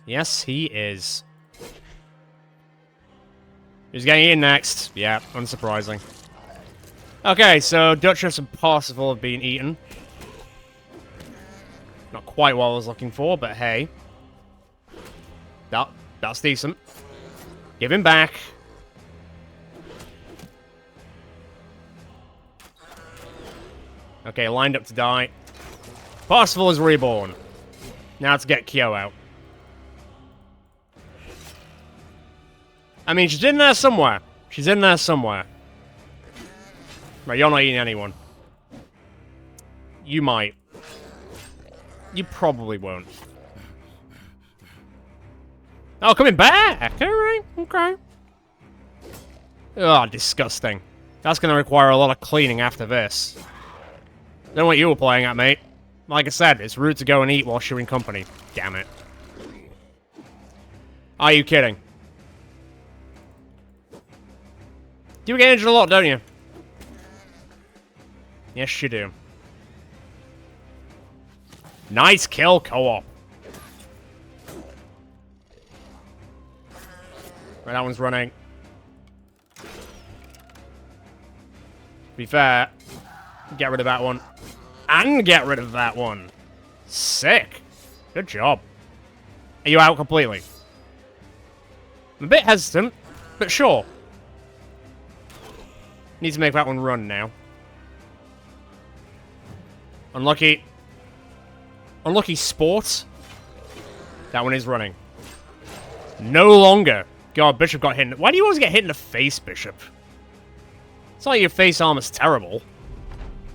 Yes, he is. Who's getting eaten next? Yeah, unsurprising. Okay, so Duchess and Parsifal have been eaten. Not quite what I was looking for, but hey. That's decent. Give him back. Okay, lined up to die. Parsifal is reborn. Now to get Kyo out. I mean, she's in there somewhere. She's in there somewhere. Right, you're not eating anyone. You might. You probably won't. Oh, coming back! Alright, okay. Oh, disgusting. That's going to require a lot of cleaning after this. Don't know what you were playing at, mate. Like I said, it's rude to go and eat while you're in company. Damn it. Are you kidding? You get injured a lot, don't you? Yes, you do. Nice kill, co-op. Right, that one's running. To be fair, get rid of that one. And get rid of that one. Sick. Good job. Are you out completely? I'm a bit hesitant, but sure. Need to make that one run now. Unlucky. Unlucky sport. That one is running. No longer. God, Bishop got hit. Why do you always get hit in the face, Bishop? It's not like your face armor's terrible.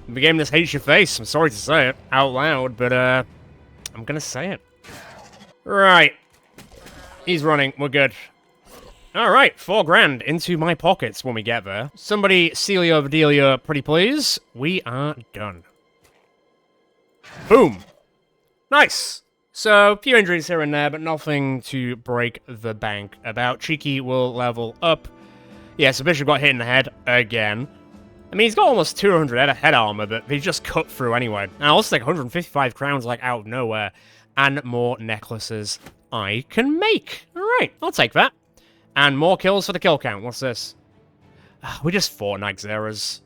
The game just hates your face. I'm sorry to say it out loud, but I'm gonna say it. Right. He's running. We're good. Alright, 4 grand into my pockets when we get there. Somebody Celia Vidalia, pretty please. We are done. Boom. Nice. So, a few injuries here and there, but nothing to break the bank about. Cheeky will level up. Yeah, so Bishop got hit in the head again. I mean, he's got almost 200 head armor, but he just cut through anyway. And I'll take 155 crowns, like, out of nowhere. And more necklaces I can make. Alright, I'll take that. And more kills for the kill count. What's this? We just fought Nagxeras.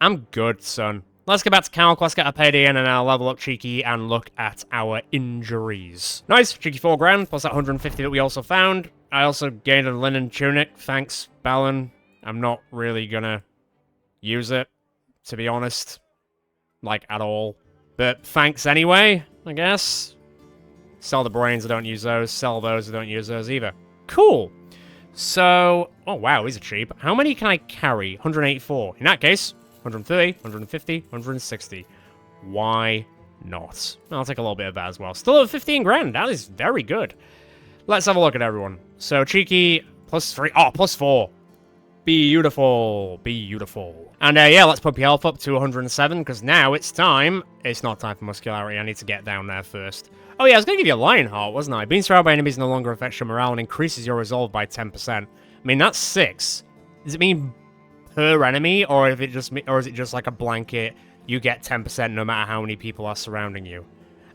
I'm good, son. Let's get back to Calc, let's get a payday in, and I'll level up Cheeky and look at our injuries. Nice, Cheeky 4 grand, plus that 150 that we also found. I also gained a linen tunic, thanks, Balin. I'm not really gonna use it, to be honest. Like, at all. But thanks anyway, I guess. Sell the brains, I don't use those. Sell those, I don't use those either. Cool. So, oh wow, these are cheap. How many can I carry? 184. In that case, 130, 150, 160. Why not? I'll take a little bit of that as well. Still at 15 grand. That is very good. Let's have a look at everyone. So, Cheeky, plus 3. Oh, plus 4. Beautiful. Beautiful. And yeah, let's pump your health up to 107, because now it's time. It's not time for muscularity. I need to get down there first. Oh yeah, I was going to give you a Lion Heart, wasn't I? Being surrounded by enemies no longer affects your morale and increases your resolve by 10%. I mean, that's 6. Does it mean per enemy, or is it just like a blanket, you get 10% no matter how many people are surrounding you?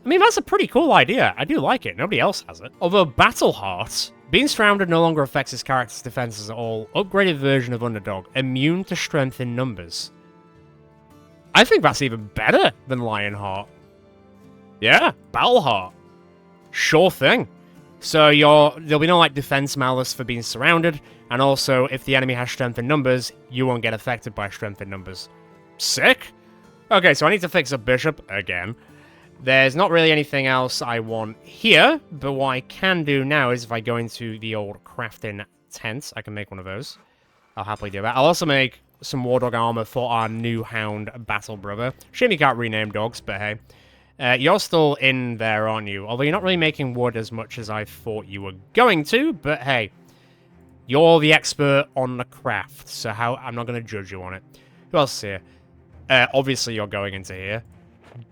I mean, that's a pretty cool idea. I do like it. Nobody else has it. Although Battle Heart, being surrounded no longer affects his character's defenses at all. Upgraded version of Underdog, immune to strength in numbers. I think that's even better than Lion Heart. Yeah, Battle Heart. Sure thing. So there'll be no like defense malice for being surrounded, and also if the enemy has strength in numbers, you won't get affected by strength in numbers. Sick. Okay, so I need to fix up Bishop again. There's not really anything else I want here, but what I can do now is if I go into the old crafting tent, I can make one of those. I'll happily do that. I'll also make some war dog armor for our new hound battle brother. Shame you can't rename dogs, but hey. You're still in there, aren't you? Although you're not really making wood as much as I thought you were going to, but hey. You're the expert on the craft, so I'm not going to judge you on it. Who else is here? Obviously you're going into here.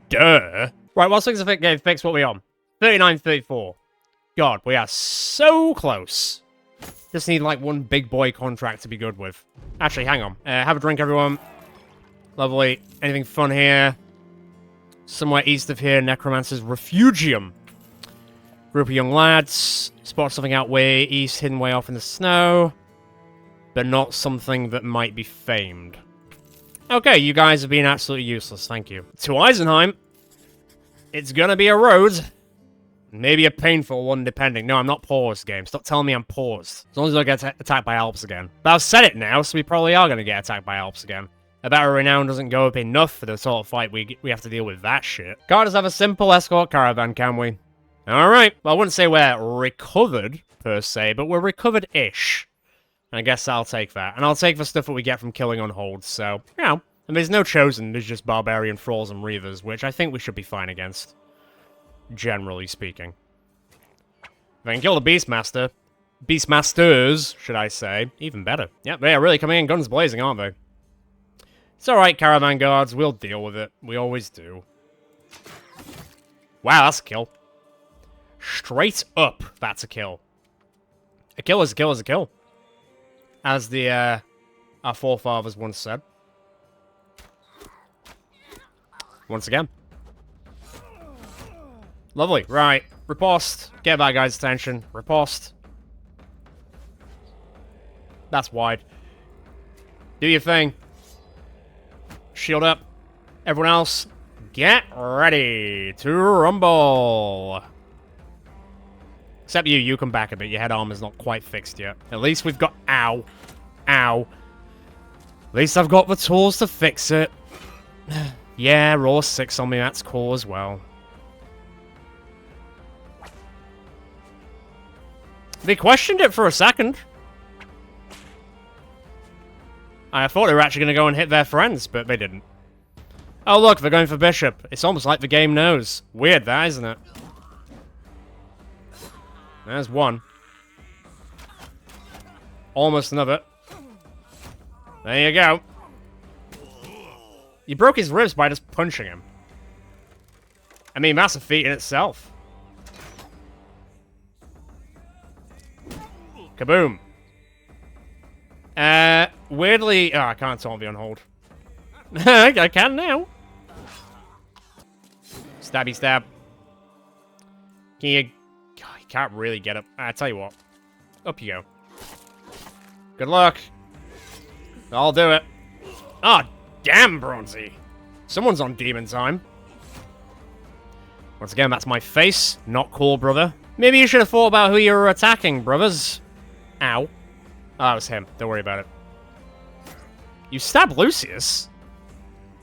Duh. Right, what's things getting fixed? What are we on? 39, 34. God, we are so close. Just need, like, one big boy contract to be good with. Actually, hang on. Have a drink, everyone. Lovely. Anything fun here? Somewhere east of here, Necromancer's Refugium. Group of young lads. Spot something out way east, hidden way off in the snow. But not something that might be famed. Okay, you guys have been absolutely useless, thank you. To Eisenheim. It's gonna be a road. Maybe a painful one, depending. No, I'm not paused, game. Stop telling me I'm paused. As long as I don't get attacked by Alps again. But I've said it now, so we probably are gonna get attacked by Alps again. A battle renown doesn't go up enough for the sort of fight we have to deal with that shit. Can't just have a simple escort caravan, can we? Alright. Well, I wouldn't say we're recovered, per se, but we're recovered-ish. And I guess I'll take that. And I'll take the stuff that we get from killing unholds, so, you know. And there's no chosen, there's just barbarian thralls and reavers, which I think we should be fine against. Generally speaking. If I can kill the Beastmaster, Beastmasters, should I say, even better. Yep, they are really coming in guns blazing, aren't they? It's alright, caravan guards, we'll deal with it. We always do. Wow, that's a kill. Straight up, that's a kill. A kill is a kill is a kill. As our forefathers once said. Once again. Lovely. Right. Riposte. Get that guy's attention. Riposte. That's wide. Do your thing. Shield up. Everyone else, get ready to rumble. Except you. You come back a bit. Your head armor's not quite fixed yet. At least we've got... Ow. Ow. At least I've got the tools to fix it. Yeah, roll 6 on me, that's cool as well. They questioned it for a second. I thought they were actually going to go and hit their friends, but they didn't. Oh look, they're going for Bishop. It's almost like the game knows. Weird that, isn't it? There's one. Almost another. There you go. You broke his ribs by just punching him. I mean, that's a feat in itself. Kaboom. Weirdly... Oh, I can't taunt the unhold. I can now. Stabby stab. Can you... God, you can't really get up. I tell you what. Up you go. Good luck. I'll do it. Oh, damn, Bronzy. Someone's on demon time. Once again, that's my face. Not cool, brother. Maybe you should have thought about who you were attacking, brothers. Ow. Oh, that was him. Don't worry about it. You stabbed Lucius?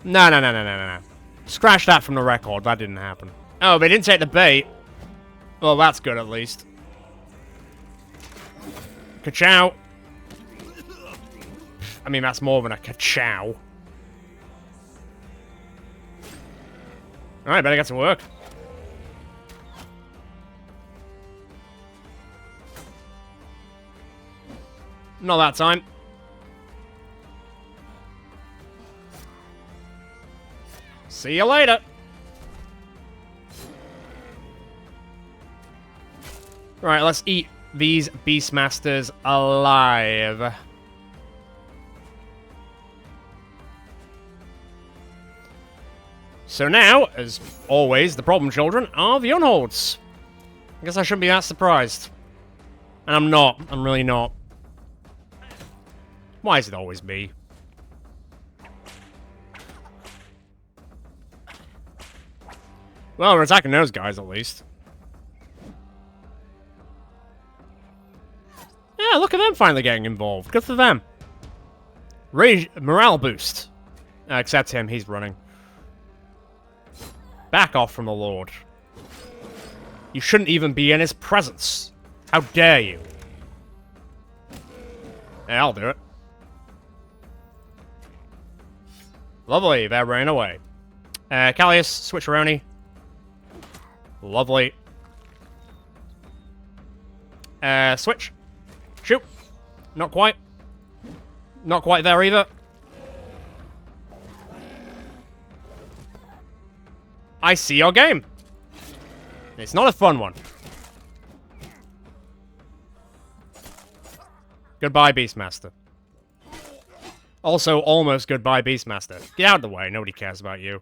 No. Scratch that from the record. That didn't happen. Oh, they didn't take the bait. Well, that's good, at least. Ka-chow. I mean, that's more than a ka-chow. Alright, better get to work. Not that time. See you later. Right, let's eat these Beastmasters alive. So now, as always, the problem children are the unholds. I guess I shouldn't be that surprised. And I'm not. I'm really not. Why is it always me? Well, we're attacking those guys, at least. Yeah, look at them finally getting involved. Good for them. Rage, morale boost. Except him, he's running. Back off from the Lord. You shouldn't even be in his presence. How dare you? Yeah, I'll do it. Lovely, they're running away. Callius, switch around. Lovely. Switch. Shoot. Not quite. Not quite there either. I see your game. It's not a fun one. Goodbye, Beastmaster. Also, almost goodbye, Beastmaster. Get out of the way. Nobody cares about you.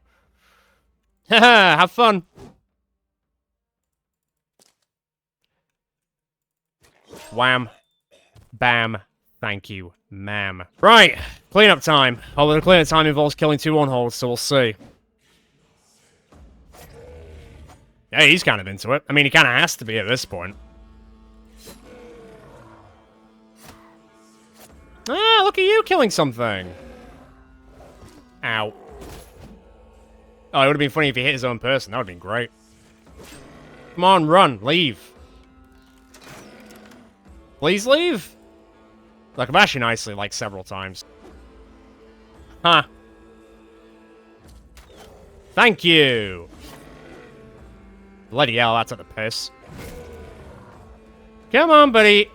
Haha, have fun. Wham. Bam. Thank you, ma'am. Right. Cleanup time. Although the cleanup time involves killing 2 on-holds, so we'll see. Yeah, he's kind of into it. I mean, he kind of has to be at this point. Ah, look at you killing something. Ow. Oh, it would have been funny if he hit his own person. That would have been great. Come on, run. Leave. Please leave. Like, I've actually nicely, like, several times. Huh. Thank you. Bloody hell, that's at the piss. Come on, buddy.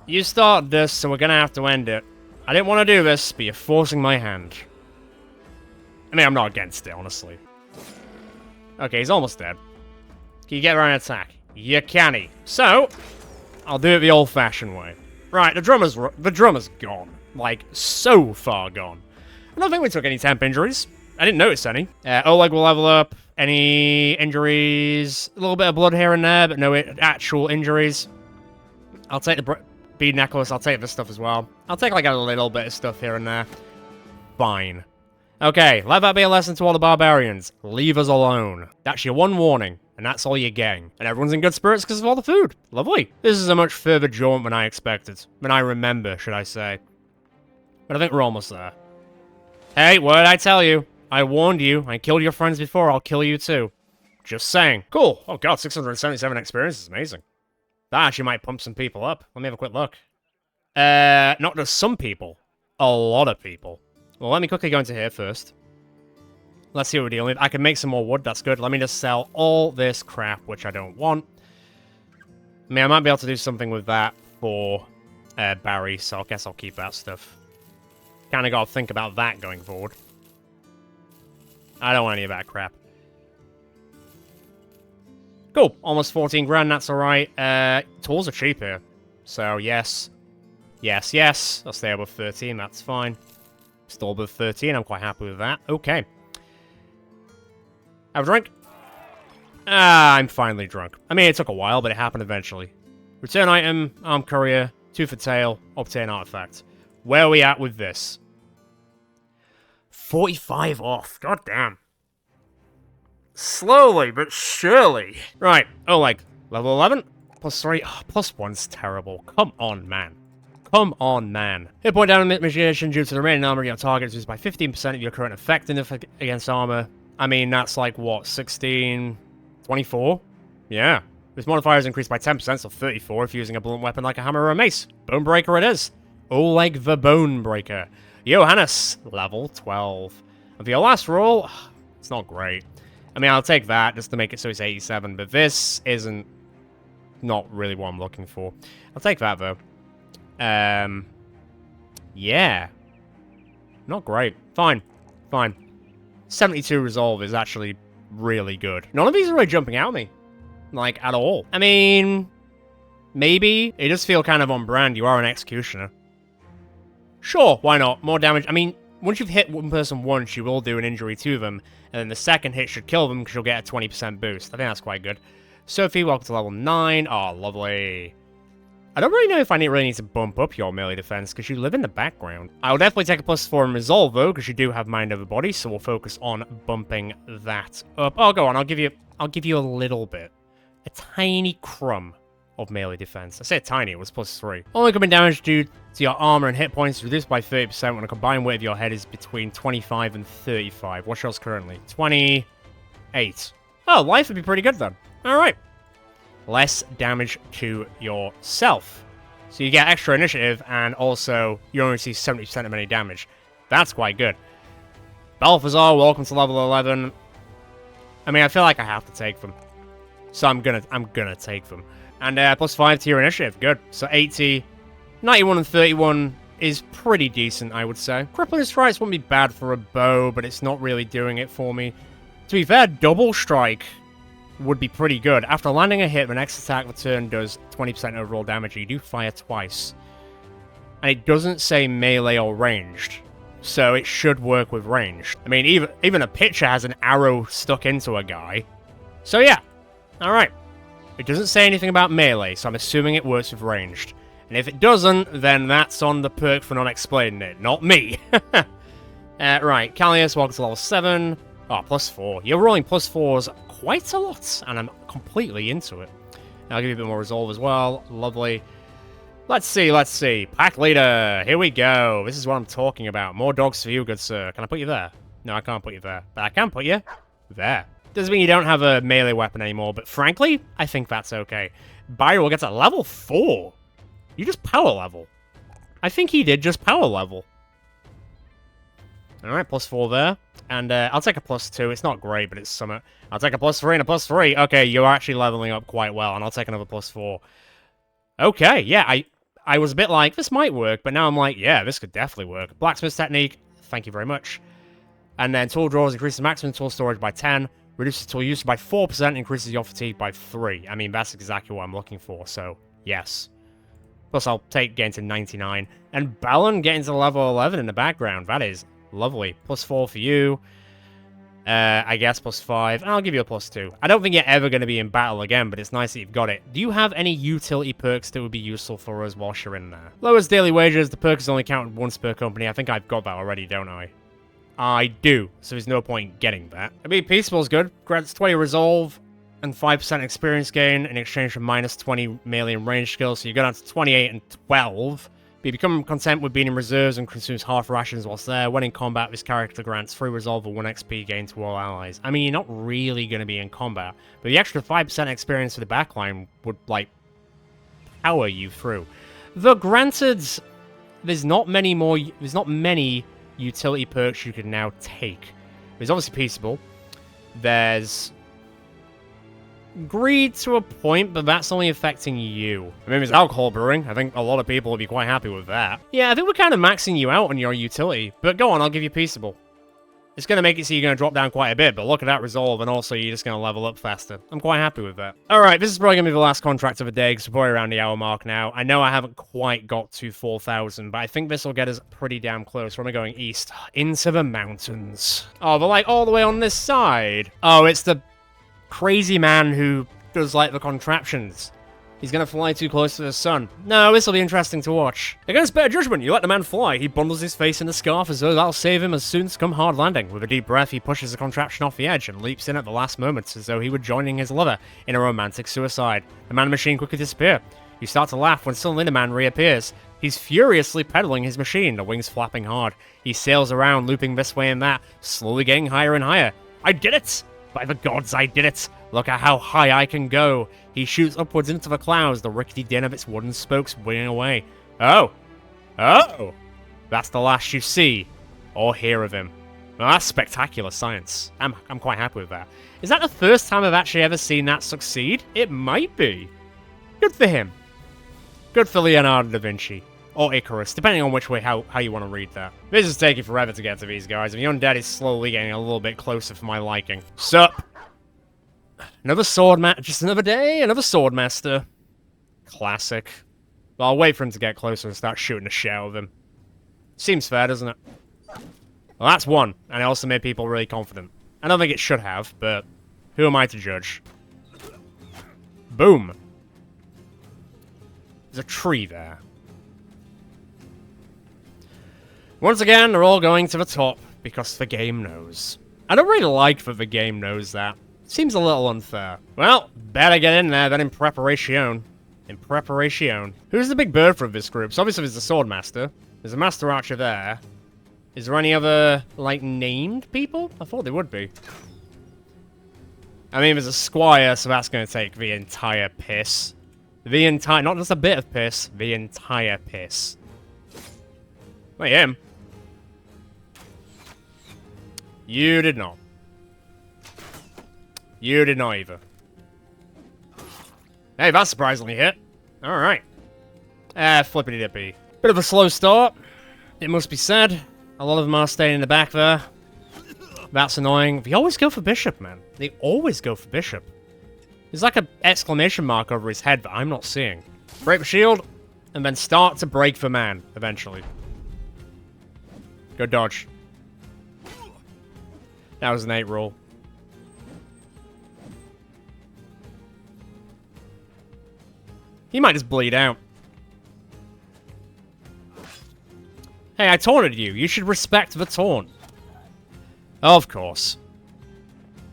You start this, so we're gonna have to end it. I didn't want to do this, but you're forcing my hand. I mean, I'm not against it, honestly. Okay, he's almost dead. Can you get around and attack? You canny. So, I'll do it the old-fashioned way. Right, the drummer's gone. Like, so far gone. I don't think we took any temp injuries. I didn't notice any. Oleg will level up. Any injuries? A little bit of blood here and there, but no actual injuries. I'll take the bead necklace. I'll take this stuff as well. I'll take, like, a little bit of stuff here and there. Fine. Okay, let that be a lesson to all the barbarians. Leave us alone. That's your one warning, and that's all you're getting. And everyone's in good spirits because of all the food. Lovely. This is a much further jaunt than I expected. Than I remember, should I say. But I think we're almost there. Hey, what did I tell you? I warned you. I killed your friends before. I'll kill you too. Just saying. Cool. Oh god, 677 experience is amazing. That actually might pump some people up. Let me have a quick look. Not just some people. A lot of people. Well, let me quickly go into here first. Let's see what we're dealing with. I can make some more wood. That's good. Let me just sell all this crap, which I don't want. I mean, I might be able to do something with that for Barry, so I guess I'll keep that stuff. Kind of got to think about that going forward. I don't want any of that crap. Cool. Almost 14 grand. That's alright. Tools are cheap here. So, yes. Yes, yes. I'll stay above 13. That's fine. Still above 13. I'm quite happy with that. Okay. Have a drink? Ah, I'm finally drunk. I mean, it took a while, but it happened eventually. Return item, arm courier, 2 for tail, obtain artifact. Where are we at with this? 45 off. God damn. Slowly, but surely. Right. Oh, like, level 11? Plus 3? Oh, plus 1's terrible. Come on, man. Come on, man. Hit point down in mitigation due to the remaining armor your target is by 15% of your current effectiveness against armor. I mean, that's like, what, 16... 24? Yeah. This modifier is increased by 10%, so 34 if using a blunt weapon like a hammer or a mace. Bone Breaker it is. Oleg the Bone Breaker. Johannes, level 12. And for your last roll, it's not great. I mean, I'll take that just to make it so it's 87, but this isn't not really what I'm looking for. I'll take that, though. Yeah. Not great. Fine. Fine. 72 resolve is actually really good. None of these are really jumping out at me. Like, at all. I mean, maybe. It does feel kind of on brand. You are an executioner. Sure, why not? More damage. I mean, once you've hit one person once, you will do an injury to them. And then the second hit should kill them because you'll get a 20% boost. I think that's quite good. Sophie, welcome to level 9. Oh, lovely. I don't really know if I really need to bump up your melee defense, because you live in the background. I'll definitely take a +4 in resolve, though, because you do have mind over body, so we'll focus on bumping that up. Oh, go on, I'll give you a little bit. A tiny crumb of melee defense. I said tiny, it was +3. Only coming damage due to your armor and hit points reduced by 30% when a combined weight of your head is between 25 and 35. What's yours currently? 20... 8. Oh, life would be pretty good then. Alright. Less damage to yourself. So you get extra initiative, and also you only see 70% of any damage. That's quite good. Balthazar, welcome to level 11. I mean, I feel like I have to take them. So I'm gonna take them. And plus 5 to your initiative. Good. So 80, 91 and 31 is pretty decent, I would say. Crippling Strikes wouldn't be bad for a bow, but it's not really doing it for me. To be fair, Double Strike would be pretty good. After landing a hit, the next attack return does 20% overall damage. You do fire twice. And it doesn't say melee or ranged. So it should work with ranged. I mean, even a pitcher has an arrow stuck into a guy. So yeah. Alright. It doesn't say anything about melee, so I'm assuming it works with ranged. And if it doesn't, then that's on the perk for not explaining it, not me. Right, Callius, welcome to level 7. Oh, plus 4. You're rolling plus 4s quite a lot, and I'm completely into it. I'll give you a bit more resolve as well. Lovely. Let's see. Pack leader, here we go. This is what I'm talking about. More dogs for you, good sir. Can I put you there? No, I can't put you there. But I can put you there. Doesn't mean you don't have a melee weapon anymore, but frankly, I think that's okay. Byron gets a level 4. You just power level. I think he did just power level. Alright, plus 4 there. And I'll take a plus 2. It's not great, but it's something. I'll take a plus 3 and a plus 3. Okay, you're actually leveling up quite well, and I'll take another plus 4. Okay, yeah, I was a bit like, this might work, but now I'm like, yeah, this could definitely work. Blacksmith technique, thank you very much. And then tool drawers increases maximum tool storage by 10. Reduces tool use by 4%, increases your fatigue by 3. I mean, that's exactly what I'm looking for, so yes. Plus, I'll take getting to 99. And Balon getting to level 11 in the background. That is lovely. Plus 4 for you. I guess plus 5. And I'll give you a plus 2. I don't think you're ever going to be in battle again, but it's nice that you've got it. Do you have any utility perks that would be useful for us whilst you're in there? Lowers daily wages. The perk is only counted once per company. I think I've got that already, don't I? I do, so there's no point getting that. I mean, Peaceful is good. Grants 20 resolve and 5% experience gain in exchange for minus 20 melee and range skills, so you go down to 28 and 12. But you become content with being in reserves and consumes half rations whilst there. When in combat, this character grants 3 resolve or 1 XP gain to all allies. I mean, you're not really going to be in combat, but the extra 5% experience for the backline would, like, power you through. Though, granted, there's not many utility perks you can now take. There's obviously Peaceable. There's Greed to a point, but that's only affecting you. I mean, there's alcohol brewing. I think a lot of people will be quite happy with that. Yeah, I think we're kind of maxing you out on your utility. But go on, I'll give you Peaceable. It's going to make it so you're going to drop down quite a bit, but look at that resolve, and also you're just going to level up faster. I'm quite happy with that. Alright, this is probably going to be the last contract of the day, because we're probably around the hour mark now. I know I haven't quite got to 4,000, but I think this will get us pretty damn close. We're going east, into the mountains. Oh, but like all the way on this side. Oh, it's the crazy man who does like the contraptions. He's gonna fly too close to the sun. No, this'll be interesting to watch. Against better judgment, you let the man fly. He bundles his face in a scarf as though that'll save him as soon as come hard landing. With a deep breath, he pushes the contraption off the edge and leaps in at the last moment as though he were joining his lover in a romantic suicide. The man and machine quickly disappear. You start to laugh when suddenly the man reappears. He's furiously pedaling his machine, the wings flapping hard. He sails around, looping this way and that, slowly getting higher and higher. I did it! By the gods, I did it! Look at how high I can go. He shoots upwards into the clouds, the rickety din of its wooden spokes winging away. Oh! Oh! That's the last you see or hear of him. Well, that's spectacular science. I'm quite happy with that. Is that the first time I've actually ever seen that succeed? It might be. Good for him. Good for Leonardo da Vinci. Or Icarus, depending on which way, how you want to read that. This is taking forever to get to these guys, and the undead is slowly getting a little bit closer for my liking. Sup? Another just another day, another swordmaster. Classic. Well, I'll wait for him to get closer and start shooting the shit out of him. Seems fair, doesn't it? Well, that's one, and it also made people really confident. I don't think it should have, but who am I to judge? Boom. There's a tree there. Once again, they're all going to the top, because the game knows. I don't really like that the game knows that. Seems a little unfair. Well, better get in there than in preparation. In preparation. Who's the big bird for this group? So obviously there's the Swordmaster. There's a Master Archer there. Is there any other, like, named people? I thought there would be. I mean, there's a squire, so that's going to take the entire piss. The entire... Not just a bit of piss, the entire piss. Wait, him? You did not. You did not either. Hey, that's surprisingly hit. Alright. Flippity-dippy. Bit of a slow start, it must be said. A lot of them are staying in the back there. That's annoying. They always go for bishop, man. They always go for bishop. There's like an exclamation mark over his head that I'm not seeing. Break the shield, and then start to break the man, eventually. Go dodge. That was an 8 roll. He might just bleed out. Hey, I taunted you. You should respect the taunt. Of course.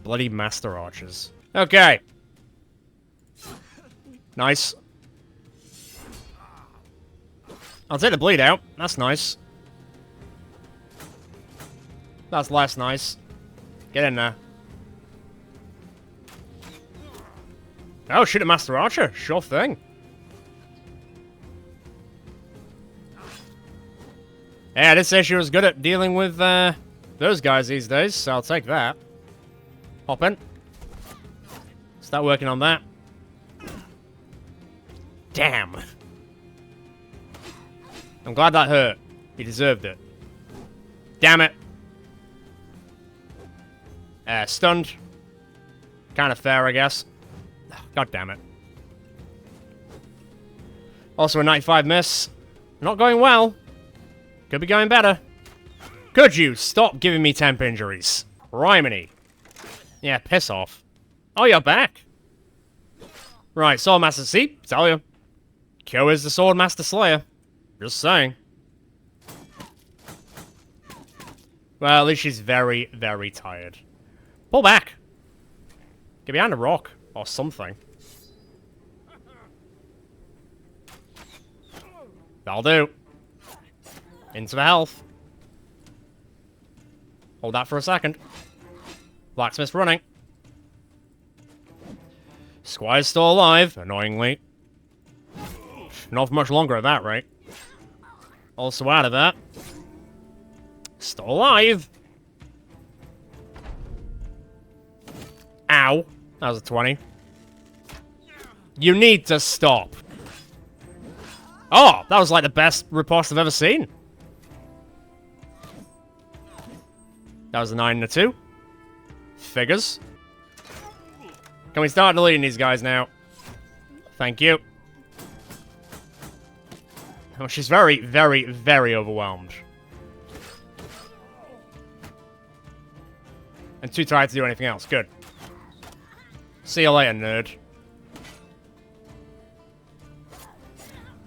Bloody master archers. Okay. Nice. I'll take the bleed out. That's nice. That's less nice. Get in there. Oh, shoot a master archer. Sure thing. Yeah, I did say she was good at dealing with those guys these days, so I'll take that. Hop in. Start working on that. Damn. I'm glad that hurt. He deserved it. Damn it. Stunned. Kind of fair, I guess. God damn it. Also a 95 miss. Not going well. Could be going better. Could you stop giving me temp injuries? Criminy. Yeah, piss off. Oh, you're back. Right, Swordmaster. See? Tell you. Kyo is the Swordmaster Slayer. Just saying. Well, at least she's very, very tired. Pull back. Get behind a rock. Or something. That'll do. Into the health. Hold that for a second. Blacksmith's running. Squire's still alive, annoyingly. Not for much longer at that rate. Also out of that. Still alive. Ow. That was a 20. You need to stop. Oh, that was like the best riposte I've ever seen. That was a 9 and a 2. Figures. Can we start deleting these guys now? Thank you. Oh, she's very, very, very overwhelmed. And too tired to do anything else. Good. See you later, nerd.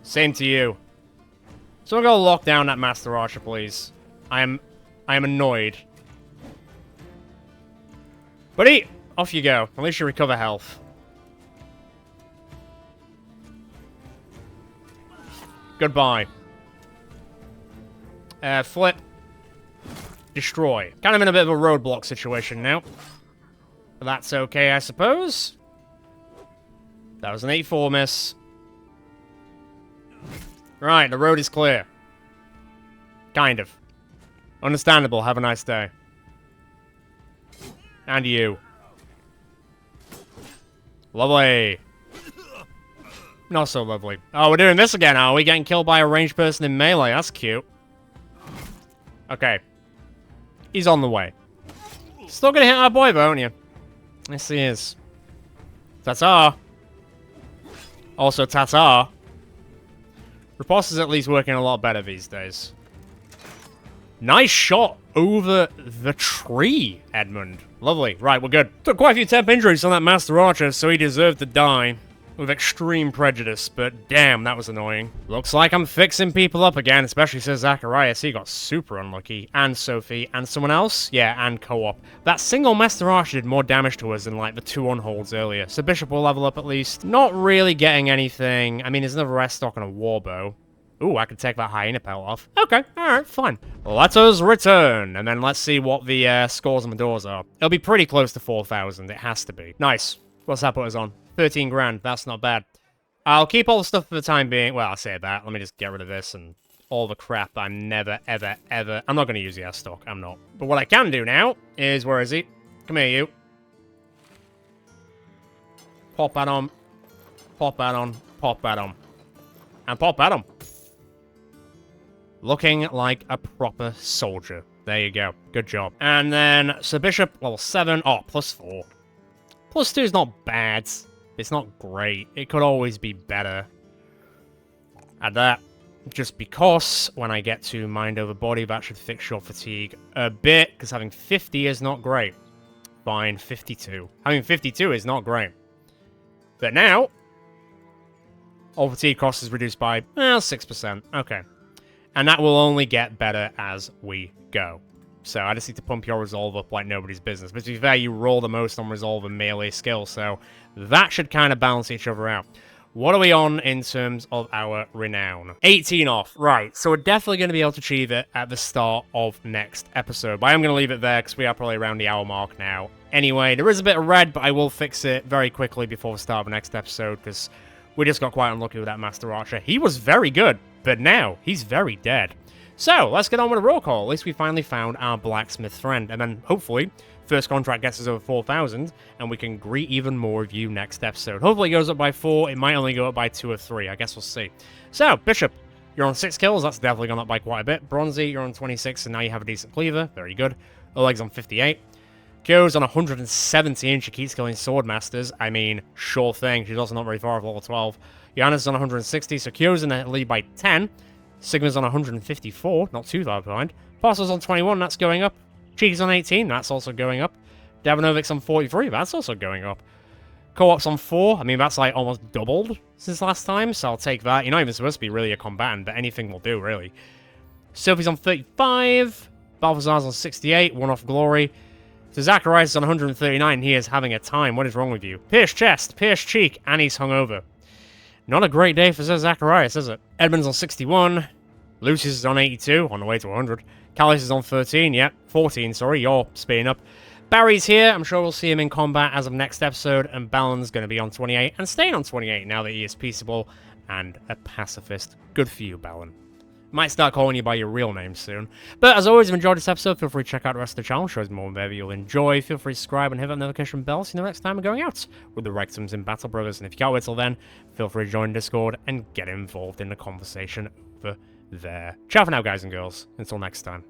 Same to you. Someone go lock down that Master Archer, please. I am annoyed. Buddy, off you go. At least you recover health. Goodbye. Flip. Destroy. Kind of in a bit of a roadblock situation now. But that's okay, I suppose. That was an 8-4 miss. Right, the road is clear. Kind of. Understandable, have a nice day. And you. Lovely. Not so lovely. Oh, we're doing this again, are we? Getting killed by a ranged person in melee. That's cute. Okay. He's on the way. Still gonna hit our boy, though, aren't you? Yes, he is. Ta-ta. Also, ta-ta. Riposte is at least working a lot better these days. Nice shot over the tree, Edmund. Lovely. Right, we're good. Took quite a few temp injuries on that Master Archer, so he deserved to die. With extreme prejudice, but damn, that was annoying. Looks like I'm fixing people up again, especially since Zacharias. He got super unlucky. And Sophie, and someone else? Yeah, and co-op. That single Master Archer did more damage to us than, like, the 2 on-holds earlier. So Bishop will level up at least. Not really getting anything. I mean, there's another rest stock and a warbow. Ooh, I can take that hyena pelt off. Okay, alright, fine. Let us return, and then let's see what the scores on the doors are. It'll be pretty close to 4,000, it has to be. Nice. What's that put us on? 13 grand, that's not bad. I'll keep all the stuff for the time being. Well, I say that. Let me just get rid of this and all the crap I'm never, ever, ever... I'm not going to use the air stock, I'm not. But what I can do now is... Where is he? Come here, you. Pop that on. Pop that on. Pop that on. And pop that on. Looking like a proper soldier. There you go. Good job. And then, Sir Bishop, level 7. Oh, +4. +2 is not bad. It's not great. It could always be better. Add that. Just because, when I get to mind over body, that should fix your fatigue a bit, because having 50 is not great. Fine, 52. Having 52 is not great. But now, all fatigue cost is reduced by, 6%. Okay. And that will only get better as we go. So I just need to pump your resolve up like nobody's business. But to be fair, you roll the most on resolve and melee skill, so that should kind of balance each other out. What are we on in terms of our renown? 18 off. Right, so we're definitely going to be able to achieve it at the start of next episode. But I'm going to leave it there because we are probably around the hour mark now. Anyway, there is a bit of red, but I will fix it very quickly before the start of the next episode because we just got quite unlucky with that Master Archer. He was very good, but now he's very dead. So, let's get on with the roll call. At least we finally found our blacksmith friend. And then, hopefully, first contract gets us over 4,000, and we can greet even more of you next episode. Hopefully it goes up by 4. It might only go up by 2 or 3. I guess we'll see. So, Bishop, you're on 6 kills. That's definitely gone up by quite a bit. Bronzy, you're on 26, and now you have a decent cleaver. Very good. Oleg's on 58. Kyo's on 170, and she keeps killing Swordmasters. I mean, sure thing. She's also not very far off level 12. Johanna's on 160, so Kyo's in the lead by 10. Sigma's on 154, not too far behind. Apostle's on 21, that's going up. Cheeky's on 18, that's also going up. Davinovic's on 43, that's also going up. Co-op's on 4, I mean, that's like almost doubled since last time, so I'll take that. You're not even supposed to be really a combatant, but anything will do, really. Sophie's on 35, Balthazar's on 68, 1 off Glory. So Zacharias is on 139, he is having a time. What is wrong with you? Pierced chest, pierced cheek, and he's hungover. Not a great day for Sir Zacharias, is it? Edmund's on 61. Lucius is on 82, on the way to 100. Callius is on 13, yep. 14, sorry, you're speeding up. Barry's here, I'm sure we'll see him in combat as of next episode, and Balon's going to be on 28, and staying on 28 now that he is peaceable and a pacifist. Good for you, Balon. Might start calling you by your real name soon. But as always, if you enjoyed this episode, feel free to check out the rest of the channel. Shows more whatever you'll enjoy. Feel free to subscribe and hit that notification bell so you know next time we're going out with the Rectums in Battle Brothers. And if you can't wait till then, feel free to join Discord and get involved in the conversation over there. Ciao for now, guys and girls. Until next time.